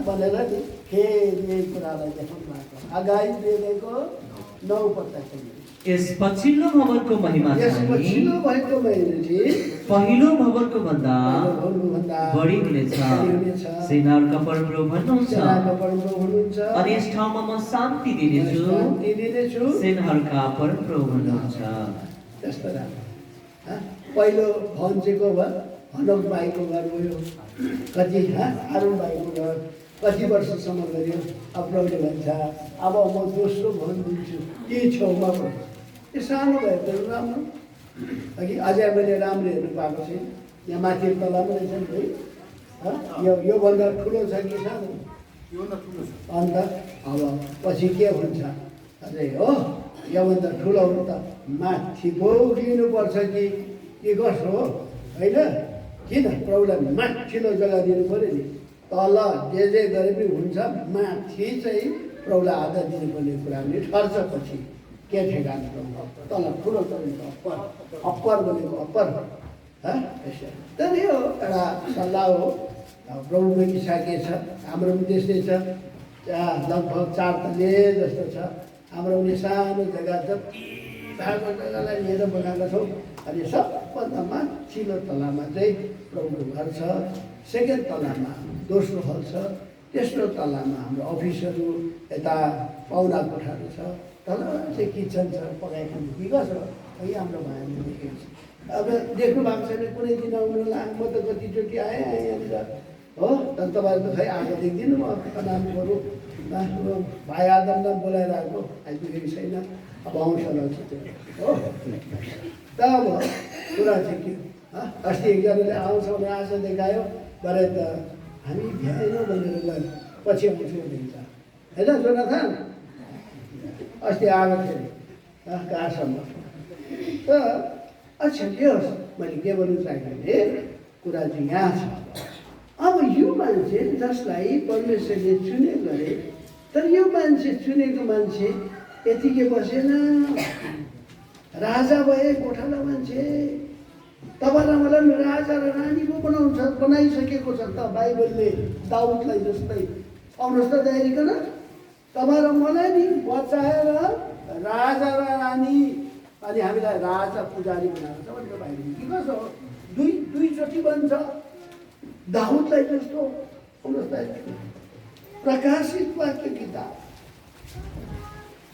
भनेर नि फेरि कुरालाई देखाउनु भएको। हगाई दिएको 9 पत्ता यस पछिल्लो भवनको महिमा पछिल्लो भएको महिना चाहिँ पहिलो भवनको भन्दा बढी हुनेछ। सेनाहरूका परमप्रभु भन्नुहुन्छ अनि यस ठाउँमा म शान्ति दिनेछु, सेनाहरूका परमप्रभु भन्नुहुन्छ। त्यस्तो राम्रो। पहिलो भवन चाहिँ को भयो? हनोक भाइको घर भयो। कति आरुण भाइको घर कति वर्षसम्म गऱ्यो। अब प्रभुले भन्छ अब म दोस्रो भवन दिन्छु त्यही छेउमा पनि। यो सानो भयो त राम्रो। अघि अझै मैले राम्रो हेर्नु पाएको छैन। यहाँ माथि तलामा रहेछ नि है। योभन्दा ठुलो छ कि सानो? अन्त अब पछि के हुन्छ अझै हो? योभन्दा ठुलो हो त माथि पो उक्लिनुपर्छ कि के गर्छ हो होइन? किन प्रभुलाई माथिल्लो जग्गा दिनु पऱ्यो नि। तल जे गरे पनि हुन्छ, माथि चाहिँ प्रभुलाई आदर दिनुपर्ने कुरा पनि ठर्छ। पछि के ठेगान तल ठुलो चल्ने अप्पर भनेको अप्पर तर यो एउटा सल्लाह हो। प्रभुको इच्छा के छ? हाम्रो पनि त्यस्तै छ। लगभग 4 तले जस्तो छ। हाम्रो पनि सानो जग्गा जति भएको जग्गालाई लिएर बनाएको छौँ। अनि सबभन्दा माथिल्लो तलामा चाहिँ प्रभुको घर छ। सेकेन्ड तलामा दोस्रो हल छ। तेस्रो तलामा हाम्रो अफिसहरू, यता पाहुना कोठाहरू छ। तल चाहिँ किचन छ, पकाइखाने बिगस छ। है हाम्रो भाइहरूले देखेको छ। अब देख्नु भएको छैन कुनै दिन आउनु ला। म त कतिचोटि आएँ यहाँनिर हो। तर तपाईँहरू त खै आएको देख्दिनँ। म नाम गरौँ भाइ आदमलाई बोलाइरहेको आइपुगेको छैन। अब आउँछ ल छिटो हो। त अब कुरा चाहिँ के अस्ति एकजनाले आउँछ भने आशा देखायो भरे त हामी भ्याएनौँ भनेर गयो। पछि आउँछु भन्छ होइन जोनाथन? अस्ति आएको थियो कहाँसम्म त। अच्छा के होस्, मैले के भन्नु चाहेँ भने कुरा चाहिँ यहाँ छ। अब यो मान्छे जसलाई परमेश्वरले चुने गरे, तर यो मान्छे चुनेको मान्छे यतिकै बसेन। राजा भए गोठाला मान्छे। तपाईँ र मलाई राजा र रानी पो बनाइसकेको छ त बाइबलले दाउदलाई जस्तै। आउनुहोस् त तयारीकन तपाईँ र मलाई नि बचाएर राजा र रानी अनि हामीलाई राजा पुजारी बनाएको छ भनेर बाइबलले के कसो हो दुईचोटि भन्छ दाउदलाई जस्तो सुन्नुहोस् प्रकाशित वाक्य किताब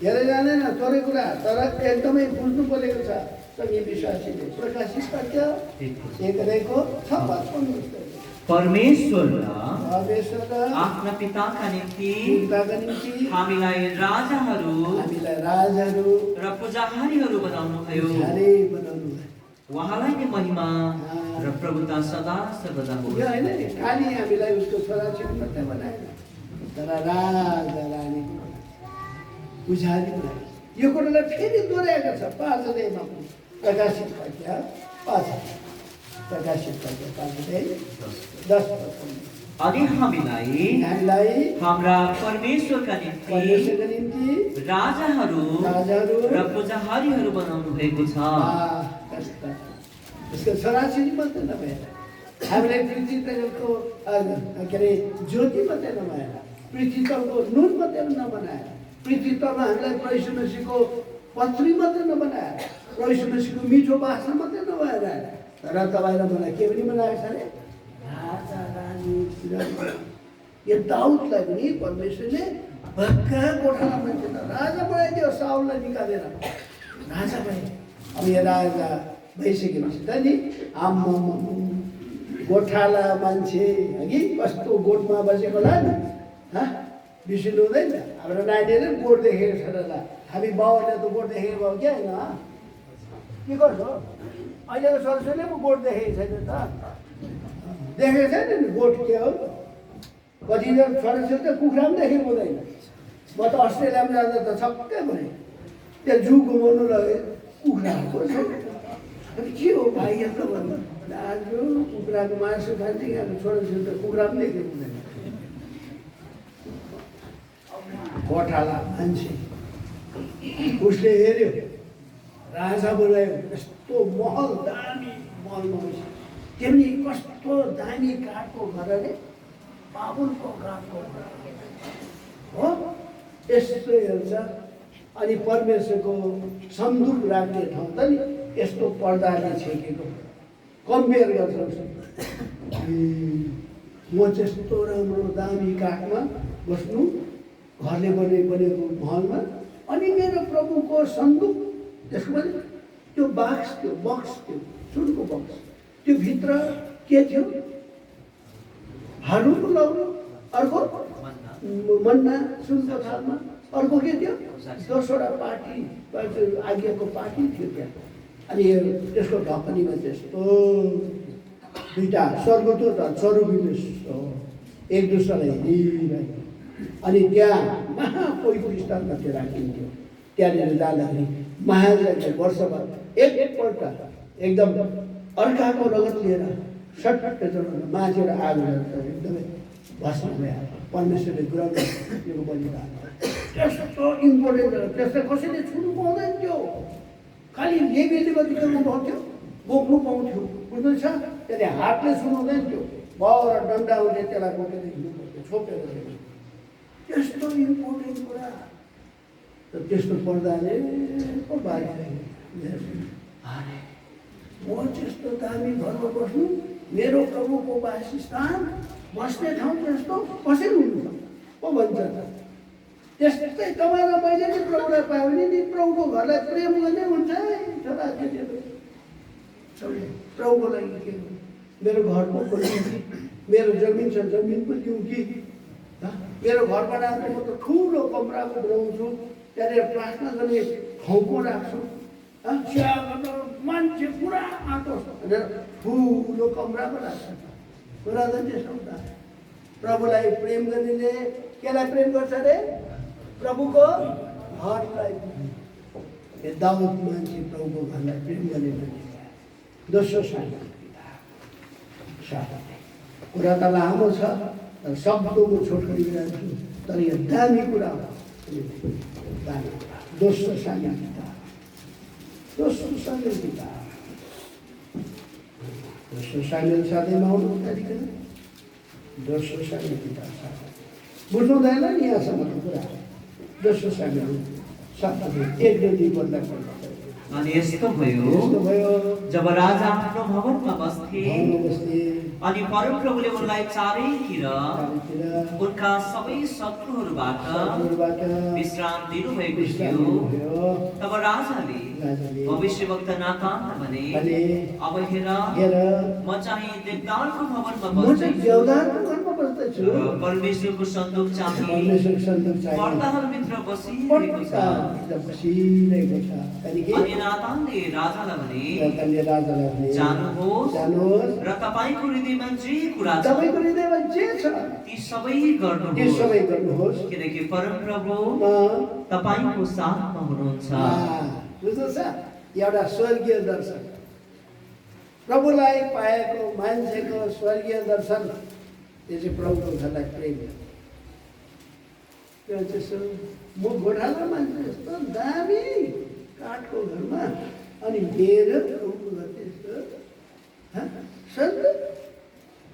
धेरै जानेन थोरै कुरा तर एकदमै बुझ्नु परेको छ सबै विश्वासीले प्रकाशित वाक्य 1:6 परमेश्वर आफ्ना पिताका निम्ति हामीलाई राजाहरू र पुजारीहरू बनाउनु भयो। उहाँलाई नै महिमा र प्रभुता सदा सर्वदा होस्। यो हैन खाली हामीलाई उसको छोराछोरी मात्रै बनाएन तर राजा रानी पुजारी बनाए। यो कुरालाई फेरि दोहोऱ्याएको छ 5 अध्यायमा प्रकाशित वाक्य 5 प्रकाशित वाक्य 5 अध्याय 10 अनि हामीलाई हाम्रा परमेश्वरका निम्ति राजाहरू र पुजारीहरू बनाउनु भएको छ। यसको छोराछोरी मात्रै नभएर हामीलाई पृथ्वी तलको के अरे ज्योति मात्रै नभएर पृथ्वी तलको नुन मात्रै नबनाएर पृथ्वी तलमा हामीलाई प्रभु मसीहको पत्री मात्रै नबनाएर प्रभु मसीहको मिठो भाषा मात्रै नभएर तर तपाईँलाई मलाई के पनि बनाएको छ अरे राजा रानी। यो दाउदलाई पनि परमेश्वरले भक्का गोठाला मान्छे त राजा बनाइदियो साउललाई निकालेर राजा बनाए। अब यो राजा भइसकेपछि त नि आम्मा गोठाला मान्छे हगि कस्तो गोठमा बसेको होला नि बिर्सिनु हुँदैन। हाम्रो नानीहरूले गोठ देखेको छ र हामी बाउहरूले त गोठ देखेको भयो क्या होइन के गर्छ अहिलेको छोराछोरीले पो गोठ देखेको छैन त देखेको छैन नि गोठ के हो। कतिजना छोराछोरी त कुखुरा पनि देखेको हुँदैन। म त अस्ट्रेलियामा जाँदा त छक्कै भएँ त्यहाँ जू घुमाउनु लग्यो कुखुराहरूको अनि के हो भाइ यस्तो भन्नु दाजु कुखुराको मासु खान्छ यहाँको छोराछोरी त कुखुरा पनि देखेको हुँदैन। गोठाला मान्छे उसले हेऱ्यो राजा बनायो यस्तो महल दामी महलमा बस्यो त्यो पनि कस्तो दामी काठको घर अरे बाबुलको काठको घर हो। यस्तो हेर्छ अनि परमेश्वरको सन्दुक राख्ने ठाउँ त नि यस्तो पर्दाले छेकेको कम्पेयर गर्छ म त्यस्तो राम्रो दामी काठमा बस्नु घरले बनेको महलमा अनि मेरो प्रभुको सन्दुक त्यसको पनि त्यो बक्स थियो सुनको बक्स त्यो भित्र के थियो हारुको लौरो अर्को मन्ना सुनको थालमा अर्को के थियो 10वटा पार्टी आज्ञाको पार्टी थियो त्यहाँ। अनि त्यसको ढकनीमा त्यस्तो दुईटा स्वर्गदूत चरुबीले एक दुसरालाई हेरिरहेको अनि त्यहाँ महापोइको स्थानमा त्यो राखिन्थ्यो। त्यहाँनिर जाँदाखेरि महाराजले वर्षभर एकपल्ट एकदम अर्काको रगत लिएर सट्ट चढाउन माझेर आगो एकदमै भस्म भयो। परमेश्वरले ग्रहण गरेको बलिदान त्यस्तो इम्पोर्टेन्ट त्यसलाई कसैले छुनु पाउँदैन थियो। खालि लेबीले मात्रै खेल्नु पाउँथ्यो बोक्नु पाउँथ्यो बुझ्दैछ। त्यसले हातले छुनुहुँदैन थियो बाउ र डन्डा उसले त्यसलाई बोकेर हिँड्नु पर्थ्यो छोपेर त्यस्तो इम्पोर्टेन्ट कुरा त त्यस्तो पर्दाले पो अरे म त्यस्तो दामी घरमा बस्नु मेरो प्रभुको वासस्थान बस्ने ठाउँ त्यस्तो कसरी हुनु पो भन्छ त। त्यस्तै तपाईँ र मैले नि प्रभुलाई पायो भने नि प्रभुको घरलाई प्रेम गर्ने हुन्छ छोराछोरीहरू प्रभुको लागि के मेरो घरको निम्ति मेरो जमिन छ जमिनको दिउँ कि मेरो घर बनाएको म त ठुलो कमराको बनाउँछु त्यहाँनिर प्रार्थना गर्ने ठाउँको राख्छु मान्छे पुरा आँटो भनेर ठुलो कमरा पो राख्छ। कुरा त त्यस्तो हुन्छ। प्रभुलाई प्रेम गर्नेले केलाई प्रेम गर्छ अरे प्रभुको घरलाई। दाउद मान्छे प्रभुको घरलाई प्रेम गर्ने मान्छे। दोस्रो कुरा त लामो छ तर शब्दको छोटकरी तर यो दामी कुरा हो। दामी कुरा दोस्रो सामेल किताब दोस्रो सामेल साथैमा आउनु त्यहाँदेखि दोस्रो सामेल किताब बुझ्नु हुँदैन नि यहाँसम्मको कुरा। दोस्रो सामेल 7 1 2 पढ्दा अनि यस्तो भयो जब राजा आफ्नो भवनमा बस्थे अनि परमप्रभुले उनलाई चारैतिर उनका सबै शत्रुहरूबाट विश्राम दिनुभएको थियो। तब राजाले भविष्यवक्ता नातानलाई भने, अब हेर म चाहिँ देवदारको भवनमा बस्दैछु र परमेश्वरको सन्दुक चाहिँ पर्दाहरूभित्र बसिरहेको छ। अनि नातानले राजालाई भने, जानुहोस् र तपाईँको हृदयमा जे कुरा छ ती सबै गर्नुहोस्, किनकि परमप्रभु तपाईँको साथमा हुनुहुन्छ। एउटा स्वर्गीय दर्शन, प्रभुलाई पाएको मान्छेको स्वर्गीय दर्शन, त्यो चाहिँ प्रभुको घरलाई प्रेम। त्यो त्यसो म गोठालो मान्छे यस्तो दामी काठको घरमा, अनि मेरो प्रभुको घर त्यस्तो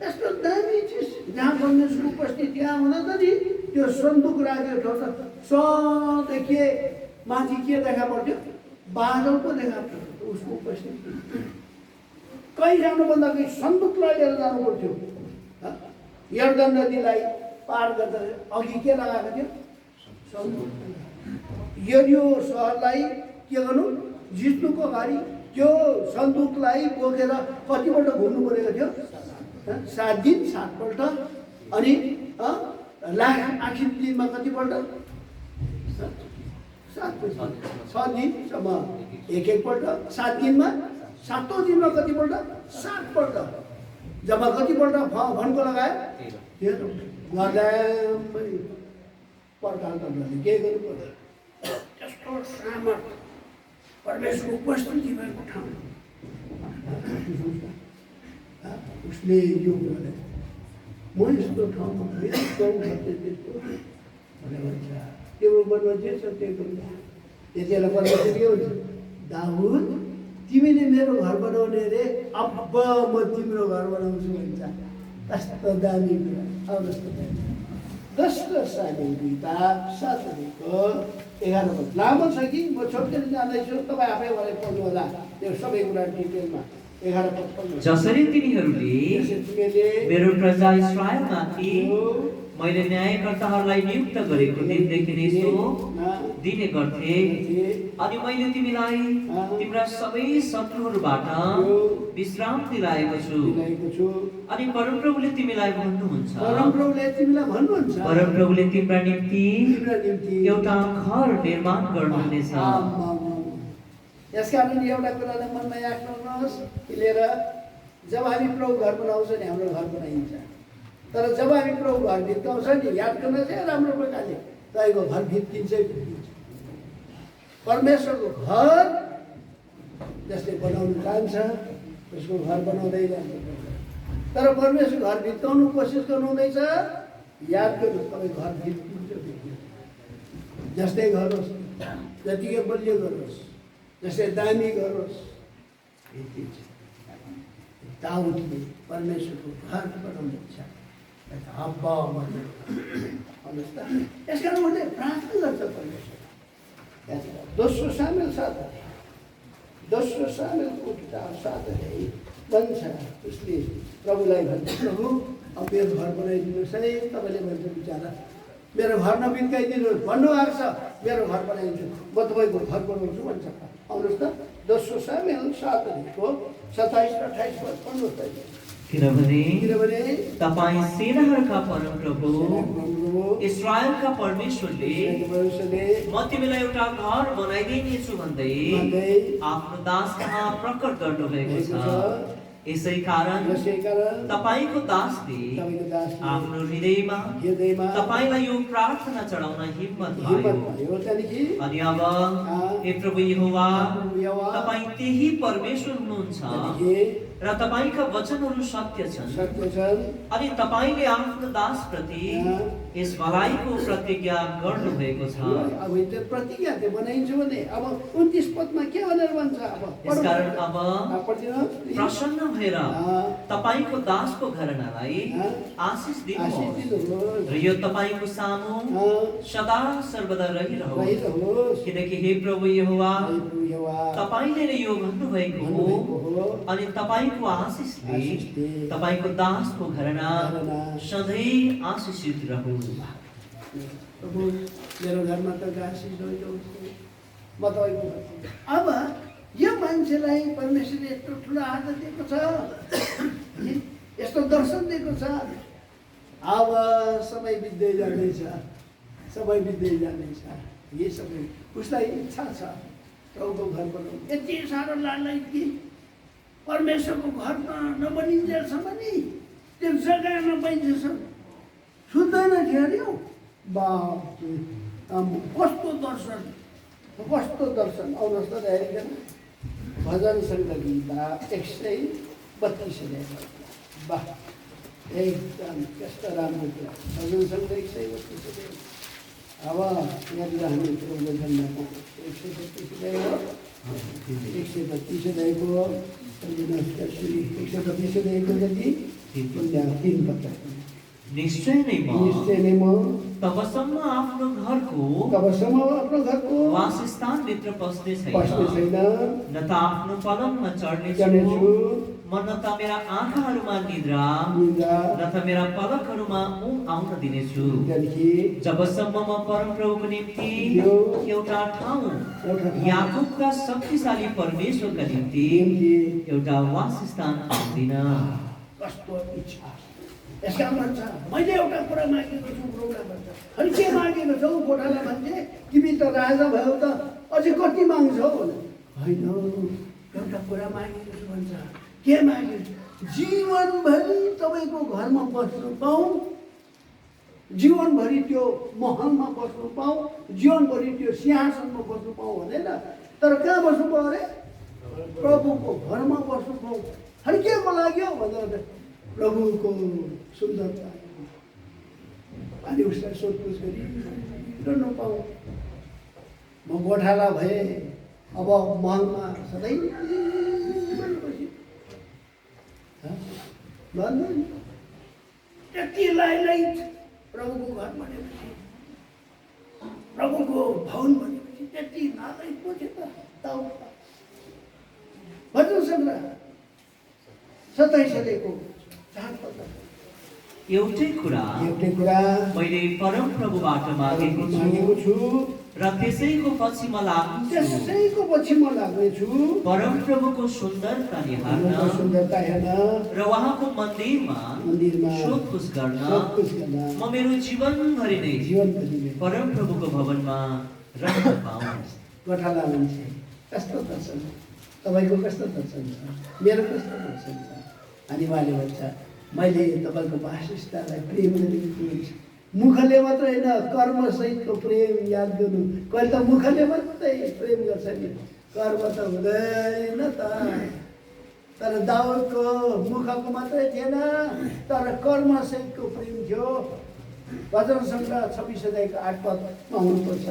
यस्तो दामी चिज जहाँ परमेश्वरको उपस्थिति त्यहाँ हुँदा त नि त्यो सन्दुक राखेको ठाउँ त सदेखि माथि के देखा पर्थ्यो, बादल पो देखा पर्थ्यो उसको उपस्थिति। कहीँ जानुभन्दा कहीँ सन्दुकलाई लिएर जानु पर्थ्यो। यर्दन नदीलाई पार गर्दा अघि के लगाएको थियो, सन्दुक। यो सहरलाई के गर्नु, जित्नुको अगाडि त्यो सन्दुकलाई बोकेर कतिपल्ट घुम्नु परेको थियो, 7 दिन 7 पल्ट। अनि आखिर दिनमा कतिपल्ट, 6 दिनसम्म एक पल्ट, 7 दिनमा, 7औं दिनमा कतिपल्ट, 7 पल्ट। जम्मा कतिपल्ट भनको लगायो, पर्खाल गर्नु के गर्नु पर्यो। त्यस्तो सामर्थ परमेश्वरको उपस्थिति भएको ठाउँ उसले यो कुरालाई म यस्तो ठाउँमा मेरो गाउँ त्यस्तो भनेर भन्छ। तिम्रो मनमा जे छ त्यो गर्नु। त्यति बेला परमेश्वर के भन्छ, दाउद तिमीले मेरो घर बनाउने रे, अब म तिम्रो घर बनाउँछु भन्छ। कस्तो दामी कुरा। अब जस्तो 10 सामेल किताब 7 अध्यायको 11 पद लामो छ कि म छोड्दै जाँदैछु, तपाईँ आफै गरेर पढ्नु होला त्यो सबै कुरा डिटेलमा। 11 पद पढ्नु। जसरी तिनीहरूले मेरो प्रजा इस्राएलमाथि मैले न्यायकर्ताहरूलाई नियुक्त गरेको दिनदेखि नै सो दिने गर्थे, अनि मैले तिमीलाई तिम्रा सबै शत्रुहरूबाट विश्राम दिलाएको छु। अनि परमप्रभुले तिमीलाई भन्नुहुन्छ, परमप्रभुले तिम्रा निम्ति एउटा घर निर्माण गर्नुहुनेछ। यसकारण एउटा कुरालाई मनमा राख्नुहोस्, लिएर जब हामी प्रभु घर बनाउँछ नि हाम्रो घर बनाइन्छ। तर जब हामी प्रभु घर भित्ताउँछ नि, याद गर्न चाहिँ राम्रो प्रकारले तपाईँको घर भित्तिन्छै भित्तिन्छ। परमेश्वरको घर जसले बनाउनु चाहन्छ उसको घर बनाउँदै जान्छ। तर परमेश्वर घर भित्ताउनु कोसिस गर्नुहुँदैछ, याद गर्नुहोस् तपाईँ घर भित्तिन्छ भित्तिन्छ। जस्तै गरोस्, जतिकै बलियो गरोस्, जस्तै दामी गरोस्, भित्तिन्छ। दाउदले परमेश्वरको घर बनाउने इच्छा यसकारण उनले प्रार्थना गर्छ परमेश्वर। दोस्रो सामेल 7 सामेलको किताब 7 अध्याय भन्छ, उसले प्रभुलाई भन्छ, प्रभु अब मेरो घर बनाइदिनुहोस् है। तपाईँले भन्छ बिचरा मेरो घर नबित्काइदिनुहोस् भन्नुभएको छ, मेरो घर बनाइदिन्छु, म तपाईँको घर बनाउँछु भन्छ। आउनुहोस् त दोस्रो सामेल 7 अध्यायको 27 र 28 पद पढ्नुहोस् त। किनभने तपाईँ सेनाहरूका परमप्रभु इस्राएलका परमेश्वरले म तिमीलाई एउटा घर बनाइदिनेछु भन्दै आफ्नो दास कहाँ प्रकट गर्नुभएको छ। यसै कारण तपाईँको दासले आफ्नो हृदयमा तपाईँलाई यो प्रार्थना चढाउन हिम्मत भयो। अनि अब हे प्रभु यहोवा, तपाईँ त्यही परमेश्वर हुनुहुन्छ र तपाईका वचनहरू सत्य छन् सत्य छन्। अनि तपाईले आफ्नो दासप्रति यस भलाइको प्रतिज्ञा गर्नुभएको छ। अब त्यो प्रतिज्ञा त्यो बनाइन्छ भने अब 29 पदमा के भनेर भन्छ अब यसकारण अब पढ्दिनुहोस्। प्रसन्न भएर तपाईको दासको घरनालाई आशिष दिनुहोस् दिनुहोस्। र यो तपाईको सामु सदा सर्वदा रहिरहोस्। रहिरहोस्। किनकि हे प्रभु यहोवा यहोवा तपाईले नै यो भन्नुभएको हो अनि तपाईको आशिषले तपाईको दासको घरना सधैँ आशिषित रहोस्। प्रभु मेरो घरमा त आशिष रहिरहोस्। म तपाईँको अब यो मान्छेलाई परमेश्वरले यत्रो ठुलो आदर दिएको छ, यस्तो दर्शन दिएको छ। अब समय बित्दै जाँदैछ, समय बित्दै जाँदैछ। यी सबै उसलाई इच्छा छ प्रभुको घर बनाउनु। यति साह्रो लाडलाई कि परमेश्वरको घर नबनिन्जेलसम्म नि त्यो जग्गा नपाइन्जेलसम्म सुन्दैन थियो अरे हौ। बाप रे, कस्तो दर्शन, कस्तो दर्शन। आउनुहोस् त हेरिकन भजन सङ्गीता 132 वाह, एकदम कस्तो राम्रो कुरा। भजन सङ्गीता 132। अब यहाँनिर हामी प्रभुको जन्मको 132 हो, 132 को 132 जति 3 पत्र। निश्चय नै म तबसम्म आफ्नो घरको वासस्थानभित्र पस्ने छैन, न त आफ्नो पलङमा चढ्नेछु, म न त मेरा आँखाहरूमा निद्रा न त मेरा पलकहरूमा ऊँघ आउन दिनेछु, जबसम्म म परमप्रभुको निम्ति एउटा ठाउँ याकुबका शक्तिशाली परमेश्वरका निम्ति एउटा वासस्थान पाउँदिन। कस्तो इच्छा। यसका भन्छ मैले एउटा कुरा मागेको छु प्रभुलाई भन्छ। अनि के मागेको छौ? गोठालाई भन्छे तिमी त राजा भयो त अझै कति माग्छौ? होइन, एउटा कुरा मागेको छु भन्छ। के मागेको? जीवनभरि तपाईँको घरमा बस्नु पाऊँ, जीवनभरि त्यो महलमा बस्नु पाऊँ, जीवनभरि त्यो सिंहासनमा बस्नु पाऊँ भनेर। तर कहाँ बस्नु पाऊँ अरे? प्रभुको घरमा बस्नु पाऊँ। अनि के को लाग्यो भन्दा प्रभुको सुन्दरता। अनि उसलाई सोधपुछ गरी रहनु पाऊँ। म गोठाला भए अब महलमा सधैँ त्यति लाइलाइट प्रभुको घर भनेपछि, प्रभुको भवन भनेपछि त्यति लाइलाइट पो थियो त। भजन सङ्ग्रह 27 अध्यायको 4 पद। एउटै कुरा मैले परमप्रभुबाट मागेको छु र त्यसैको पछि म लाग्नेछु, परमप्रभुको सुन्दरता निहार्न र उहाँको मन्दिरमा सोधपुछ गर्न म मेरो जीवनभरि नै परमप्रभुको भवनमा रहन पाऊँ। गोठाला मान्छे कस्तो दर्शन, तपाईँको कस्तो दर्शन छ, मेरो कस्तो दर्शन छ। अनि उहाँले भन्छ मैले तपाईँको वासस्थानलाई प्रेम गरेको छु। मुखले मात्र होइन, कर्मसहितको प्रेम याद गर्नु। कहिले त मुखले मात्रै प्रेम गर्छ नि, कर्म त हुँदैन त। तर दाउदको मुखको मात्रै थिएन, तर कर्मसहितको प्रेम थियो। भजन सङ्ग्रह 26 अध्यायको 8 पदमा हुनुपर्छ।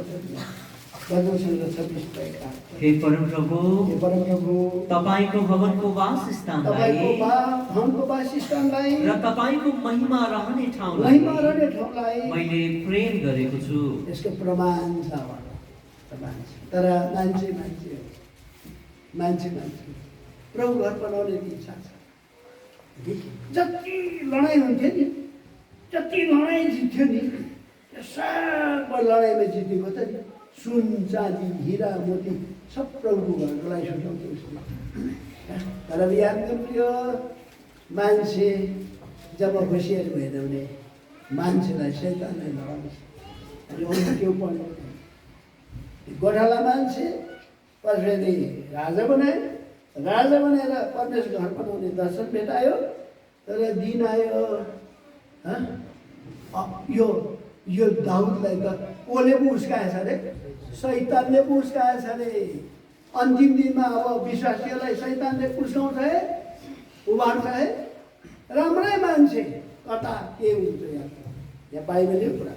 भजन सङ्ग्रह 26 अध्यायको 8 पद। हे परमप्रभु तपाईको भवनको वासस्थानलाई र तपाईको महिमा रहने ठाउँलाई मैले प्रेम गरेको छु। यसको प्रमाण छ। तर मान्छे प्रभु घर बनाउने इच्छा छ। जति लडाइँ हुन्थ्यो नि, जति लडाइँ जित्थ्यो नि, सब लडाइँमा जितेको त नि सुन चाँदी हिरा मोती सब प्रभुको घरको लागि सुटाउँथ्यो उसले। तर याद गर्नु, मान्छे जब होसियार भएन भने मान्छेलाई शैतानले लगाउँछ। अनि अरू त्यो पढ्नु गोठाला मान्छे परमेश्वरले राजा बनाएर परमेश्वर घर बनाउने दर्शन भेटायो। तर दिन आयो यो दाउदलाई त कसले पो उस्काएछ अरे, शैतानले पो उस्काएछ अरे। अन्तिम दिनमा अब विश्वासीहरूलाई शैतानले उस्काउँछ है। उभार्छ है राम्रै मान्छे कता के हुन्छ यहाँ बाइबलले कुरा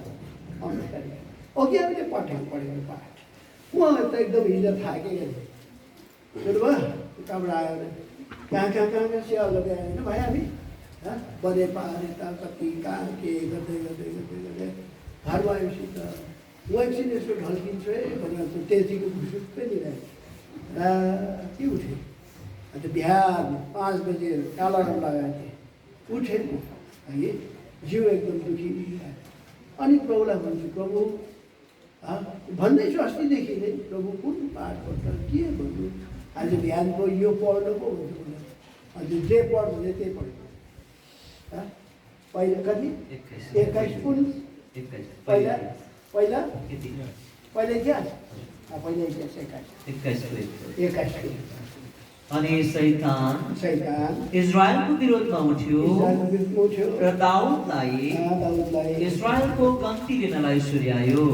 अमेरिकाले अघि हामीले पढेको पाठ उहाँ त एकदम हिजो थाकेको थिएँ सुन्नुभयो उताबाट आयो भने कहाँ सेवा गर्दै आयो होइन भाइ हामी बने पारे त कति कहाँ के गर्दै गर्दै गर्दै गर्दै घरमा आएपछि त म एकछिन यसो ढल्किन्छु है भनेर त्यतिको घुसुक्कै दिइरहेको के उठेँ अन्त बिहान 5 बजे अलार्म लगाएको थिएँ उठेँ है जिउ एकदम दुखी अनि प्रभुलाई भन्छु प्रभु भन्दैछु अस्तिदेखि नै प्रभु कुन पाठ पर्छ के भन्नु आज बिहानको यो पढ्नु पो हुन्छ हजुर जे पढ्नु त्यही पढ्नु पहिला कति 21 कुन पहिला पहिला पहिला इतिहास पहिला इतिहास 21 अनि शैतान इजरायलको विरोधमा उठ्यो र दाउदलाई इजरायलको गन्ती लिनलाई सुर्यायो